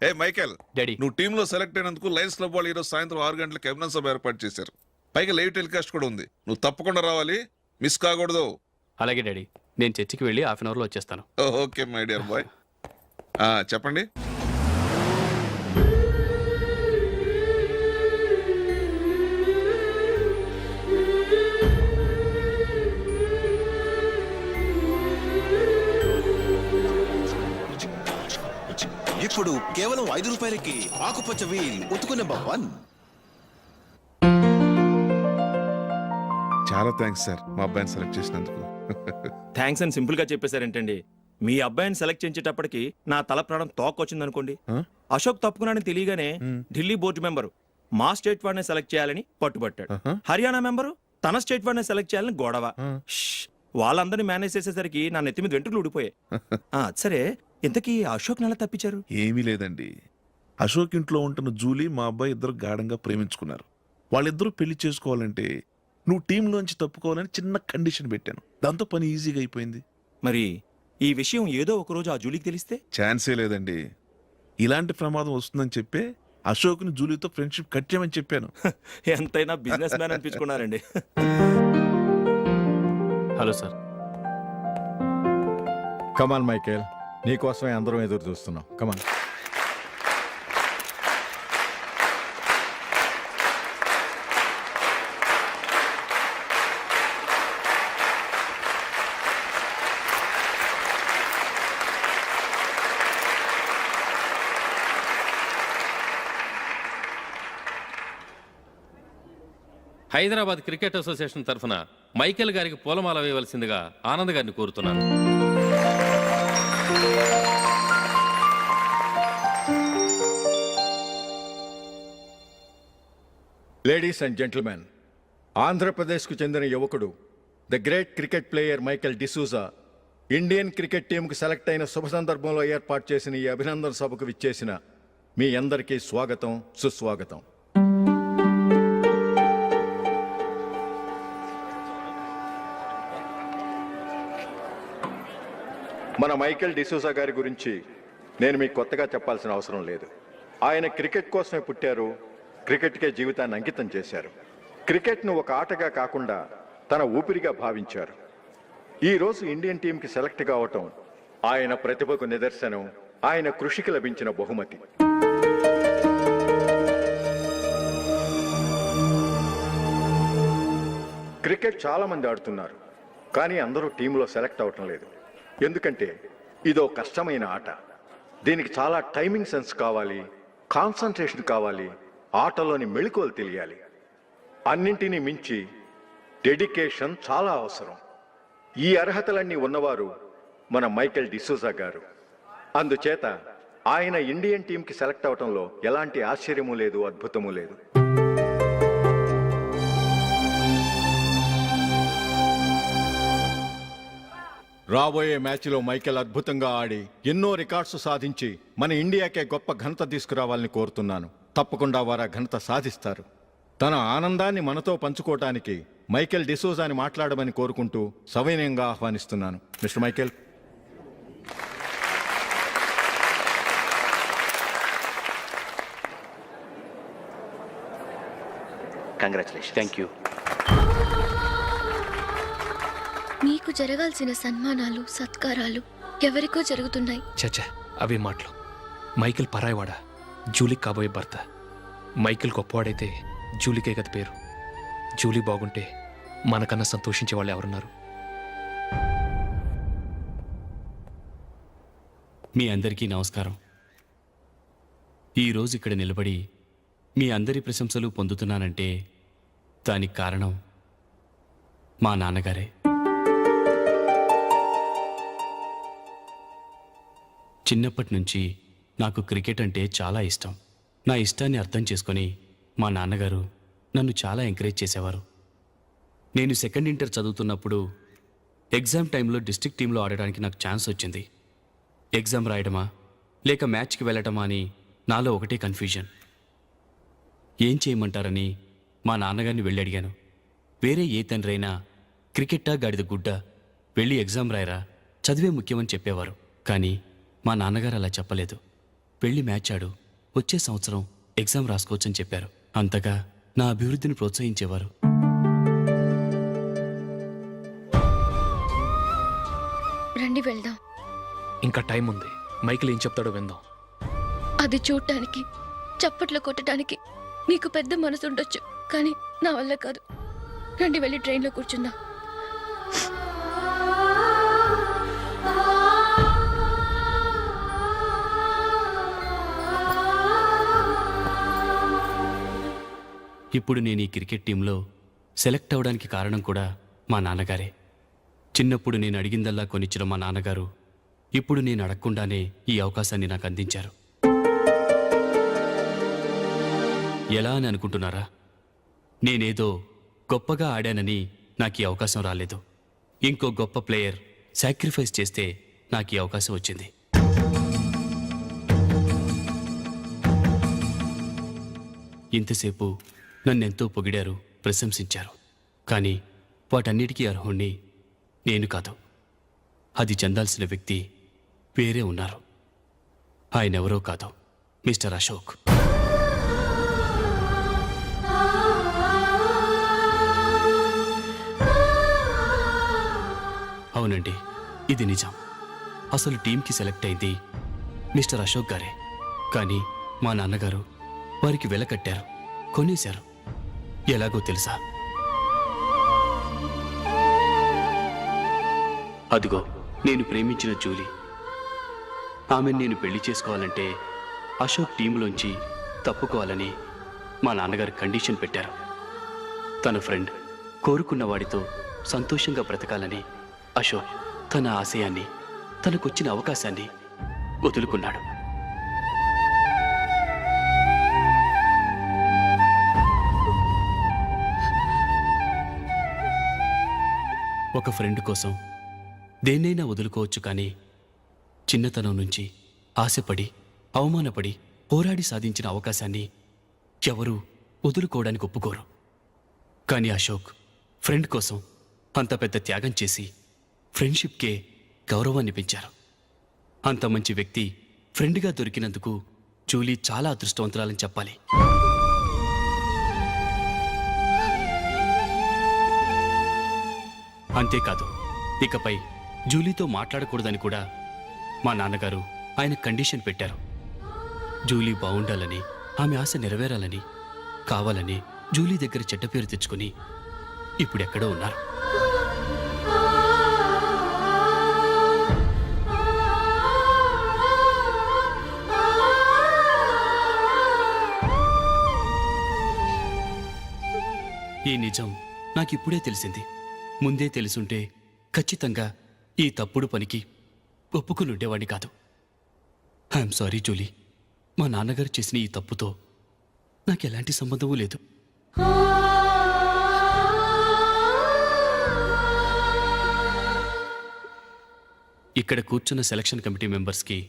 Hey Michael, daddy, నువ్వు టీంలో సెలెక్ట్ అయినందుకు లయన్స్ క్లబ్ వాళ్ళు ఈరోజు సాయంత్రం 6 గంటలకు అభినందన సభ ఏర్పాటు చేశారు. పైగా లైవ్ టెలికాస్ట్ కూడా ఉంది. నువ్వు తప్పకుండా రావాలి, మిస్ కాకూడదు. అలాగే డాడీ, నేను చర్చికి వెళ్ళి హాఫ్ అన్ అవర్లో వచ్చేస్తాను. Okay my dear bye. చెప్పండి. ఇప్పుడు కేవలం 5 రూపాయలకి ఆకుపచ్చ వీల్ ఉతుకు నెంబర్ 1. చాలా థ్యాంక్స్ సార్, మా అబ్బాయిని సెలెక్ట్ చేసినందుకు. థ్యాంక్స్ అని సింపుల్ గా చెప్పేశారేంటండి? మీ అబ్బాయిని సెలెక్ట్ చేసేటప్పటికి నా తల ప్రాణం తోకొచ్చింది అనుకోండి. అశోక్ తప్పుకున్నాడని తెలియగానే ఢిల్లీ బోర్డు మెంబర్ మా స్టేట్ వాడిని సెలెక్ట్ చేయాలని పట్టుబట్టాడు. హర్యానా మెంబరు తన స్టేట్ వాడిని సెలెక్ట్ చేయాలని గొడవ. వాళ్ళందరినీ మేనేజ్ చేసేసరికి నా నెత్తి మీద వెంట్రుకలు ఊడిపోయాయి. సరే, ఇంతకీ అశోక్ నెల తప్పించారు? ఏమీ లేదండి. అశోక్ ఇంట్లో ఉంటున్న జూలీ మా అబ్బాయి ఇద్దరు గాఢంగా ప్రేమించుకున్నారు. వాళ్ళిద్దరూ పెళ్లి చేసుకోవాలంటే నువ్వు టీంలోంచి తప్పుకోవాలని చిన్న కండిషన్ పెట్టాను. దాంతో పని ఈజీగా అయిపోయింది. మరి ఈ విషయం ఏదో ఒక రోజు ఆ జూలీకి తెలిస్తే? ఛాన్సే లేదండి. ఇలాంటి ప్రమాదం వస్తుందని చెప్పే అశోక్ని జూలీతో ఫ్రెండ్షిప్ కట్ చేయమని చెప్పాను. ఎంతైనా బిజినెస్ మ్యాన్ అనిపించుకున్నారండి. Hello sir. కమాన్ మైకేల్, నీకోసమే అందరం ఎదురు చూస్తున్నాం. కమాన్. హైదరాబాద్ క్రికెట్ అసోసియేషన్ తరఫున మైకేల్ గారికి పూలమాల వేయవలసిందిగా ఆనంద్ గారిని కోరుతున్నాను. లేడీస్ అండ్ జెంటిల్మెన్, ఆంధ్రప్రదేశ్కు చెందిన యువకుడు the great cricket player Michael D'Souza Indian cricket టీంకు సెలెక్ట్ అయిన శుభ సందర్భంలో ఏర్పాటు చేసిన ఈ అభినందన సభకు విచ్చేసిన మీ అందరికీ స్వాగతం, సుస్వాగతం. మన మైకేల్ డిసూజా గారి గురించి నేను మీకు కొత్తగా చెప్పాల్సిన అవసరం లేదు. ఆయన క్రికెట్ కోసమే పుట్టారు, క్రికెట్కే జీవితాన్ని అంకితం చేశారు. క్రికెట్ను ఒక ఆటగా కాకుండా తన ఊపిరిగా భావించారు. ఈరోజు ఇండియన్ టీంకి సెలెక్ట్ కావటం ఆయన ప్రతిభకు నిదర్శనం, ఆయన కృషికి లభించిన బహుమతి. క్రికెట్ చాలా మంది ఆడుతున్నారు, కానీ అందరూ టీంలో సెలెక్ట్ అవటం లేదు. ఎందుకంటే ఇదో కష్టమైన ఆట. దీనికి చాలా టైమింగ్ సెన్స్ కావాలి, కాన్సన్ట్రేషన్ కావాలి, ఆటలోని మెళకువలు తెలియాలి. అన్నింటినీ మించి డెడికేషన్ చాలా అవసరం. ఈ అర్హతలన్నీ ఉన్నవారు మన మైకేల్ డిసూజా గారు. అందుచేత ఆయన ఇండియన్ టీంకి సెలెక్ట్ అవటంలో ఎలాంటి ఆశ్చర్యమూ లేదు, అద్భుతమూ లేదు. రాబోయే మ్యాచ్లో మైకేల్ అద్భుతంగా ఆడి ఎన్నో రికార్డ్స్ సాధించి మన ఇండియాకే గొప్ప ఘనత తీసుకురావాలని కోరుతున్నాను. తప్పకుండా వారు ఆ ఘనత సాధిస్తారు. తన ఆనందాన్ని మనతో పంచుకోవటానికి మైకేల్ డిసూజాని మాట్లాడమని కోరుకుంటూ సవినయంగా ఆహ్వానిస్తున్నాను. Mister Michael. Congratulation. Thank you. మీకు జరగాల్సిన సన్మానాలు, సత్కారాలు ఎవరికో జరుగుతున్నాయి. చచ్చా, అవే మాటలు. మైకేల్ పరాయవాడా, జూలీకి కాబోయే భర్త. మైకేల్ గొప్పవాడైతే జూలీకే కదా పేరు. జూలీ బాగుంటే మనకన్నా సంతోషించే వాళ్ళు ఎవరున్నారు? మీ అందరికీ నమస్కారం. ఈరోజు ఇక్కడ నిలబడి మీ అందరి ప్రశంసలు పొందుతున్నానంటే దానికి కారణం మా నాన్నగారే. చిన్నప్పటి నుంచి నాకు క్రికెట్ అంటే చాలా ఇష్టం. నా ఇష్టాన్ని అర్థం చేసుకొని మా నాన్నగారు నన్ను చాలా ఎంకరేజ్ చేసేవారు. నేను సెకండ్ ఇంటర్ చదువుతున్నప్పుడు ఎగ్జామ్ టైంలో డిస్ట్రిక్ట్ టీంలో ఆడడానికి నాకు ఛాన్స్ వచ్చింది. ఎగ్జామ్ రాయడమా లేక మ్యాచ్కి వెళ్ళటమా అని నాలో ఒకటే కన్ఫ్యూజన్. ఏం చేయమంటారని మా నాన్నగారిని వెళ్ళి అడిగాను. వేరే ఏ తండ్రి అయినా క్రికెట్టా గాడిద గుడ్డ, వెళ్ళి ఎగ్జామ్ రాయరా, చదివే ముఖ్యమని చెప్పేవారు. కానీ మా నాన్నగారు అలా చెప్పలేదు. వెళ్ళి మ్యాచ్ ఆడు, వచ్చే సంవత్సరం ఎగ్జామ్ రాసుకోవచ్చని చెప్పారు. అంతగా నా అభివృద్ధిని ప్రోత్సహించేవారు. రండి వెళ్దాం. ఇంకా టైం ఉంది. మైకేల్ ఏం చెప్తాడో విందాం. అది చూడటానికి, చప్పట్లు కొట్టడానికి నీకు పెద్ద మనసు ఉండొచ్చు, కానీ నా వల్ల కాదు. రండి వెళ్ళి ట్రైన్లో కూర్చుందాం. ఇప్పుడు నేను ఈ క్రికెట్ టీంలో సెలెక్ట్ అవ్వడానికి కారణం కూడా మా నాన్నగారే. చిన్నప్పుడు నేను అడిగిందల్లా కొనిచ్చిన మా నాన్నగారు ఇప్పుడు నేను అడగకుండానే ఈ అవకాశాన్ని నాకు అందించారు. ఎలా అని అనుకుంటున్నారా? నేనేదో గొప్పగా ఆడానని నాకు ఈ అవకాశం రాలేదు. ఇంకో గొప్ప ప్లేయర్ సాక్రిఫైస్ చేస్తే నాకు ఈ అవకాశం వచ్చింది. ఇంతసేపు నన్నెంతో పొగిడారు, ప్రశంసించారు. కానీ వాటన్నిటికీ అర్హుణ్ణి నేను కాదు. అది చెందాల్సిన వ్యక్తి వేరే ఉన్నారు. ఆయనెవరో కాదు, మిస్టర్ అశోక్. అవునండి, ఇది నిజం. అసలు టీంకి సెలెక్ట్ అయింది మిస్టర్ అశోక్ గారే. కానీ మా నాన్నగారు వారికి వెలకట్టారు, కొనేశారు. ఎలాగో తెలుసా? అదిగో నేను ప్రేమించిన జూలీ. ఆమెను నేను పెళ్లి చేసుకోవాలంటే అశోక్ టీంలోంచి తప్పుకోవాలని మా నాన్నగారు కండిషన్ పెట్టారు. తన ఫ్రెండ్ కోరుకున్న వాడితో సంతోషంగా బ్రతకాలని అశోక్ తన ఆశయాన్ని, తనకొచ్చిన అవకాశాన్ని వదులుకున్నాడు. ఒక ఫ్రెండ్ కోసం దేన్నైనా వదులుకోవచ్చు, కానీ చిన్నతనం నుంచి ఆశపడి, అవమానపడి, పోరాడి సాధించిన అవకాశాన్ని ఎవరూ వదులుకోవడానికి ఒప్పుకోరు. కానీ అశోక్ ఫ్రెండ్ కోసం అంత పెద్ద త్యాగం చేసి ఫ్రెండ్షిప్కే గౌరవాన్ని పెంచారు. అంత మంచి వ్యక్తి ఫ్రెండ్గా దొరికినందుకు జూలీ చాలా అదృష్టవంతురాలని చెప్పాలి. అంతేకాదు, ఇకపై జూలీతో మాట్లాడకూడదని కూడా మా నాన్నగారు ఆయన కండిషన్ పెట్టారు. జూలీ బాగుండాలని, ఆమె ఆశ నెరవేరాలని, కావాలని జూలీ దగ్గర చెడ్డ పేరు తెచ్చుకుని ఇప్పుడెక్కడో ఉన్నారు. ఈ నిజం నాకిప్పుడే తెలిసింది. ముందే తెలుసుంటే ఖచ్చితంగా ఈ తప్పుడు పనికి ఒప్పుకుని ఉండేవాడిని కాదు. I'm sorry Julie. మా నాన్నగారు చేసిన ఈ తప్పుతో నాకు ఎలాంటి సంబంధమూ లేదు. ఇక్కడ కూర్చున్న సెలక్షన్ కమిటీ మెంబర్స్కి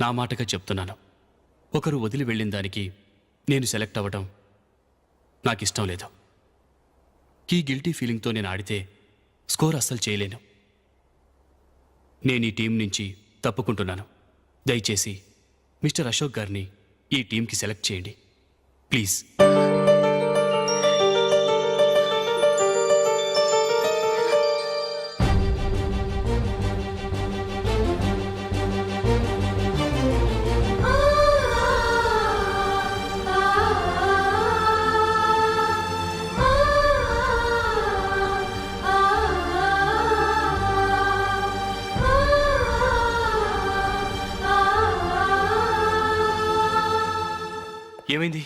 నా మాటగా చెప్తున్నాను. ఒకరు వదిలి వెళ్ళిన దానికి నేను సెలెక్ట్ అవ్వడం నాకు ఇష్టం లేదు. ఈ గిల్టీ ఫీలింగ్తో నేను ఆడితే స్కోర్ అస్సలు చేయలేను. నేను ఈ టీం నుంచి తప్పుకుంటున్నాను. దయచేసి మిస్టర్ అశోక్ గారిని ఈ టీంకి సెలెక్ట్ చేయండి ప్లీజ్. ఏమైంది?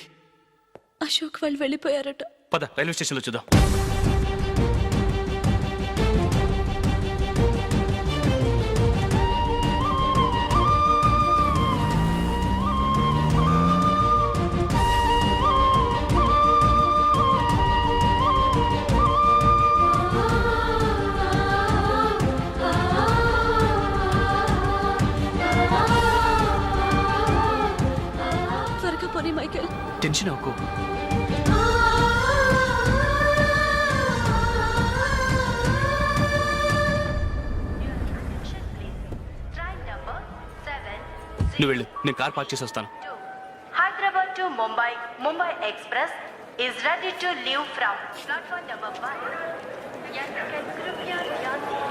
అశోక్ వాళ్ళు వెళ్ళిపోయారట. పద, రైల్వే స్టేషన్లో చూద్దాం. త్వరగా పోనీ మైకేల్. టెన్షన్ అవ్వకు. నువ్వు వెళ్ళు, నేను కార్ పార్క్ చేసి వస్తాను. Hyderabad to Mumbai, Mumbai Express is ready to leave from platform number 1. Yatrikan कृपया ध्यान दें.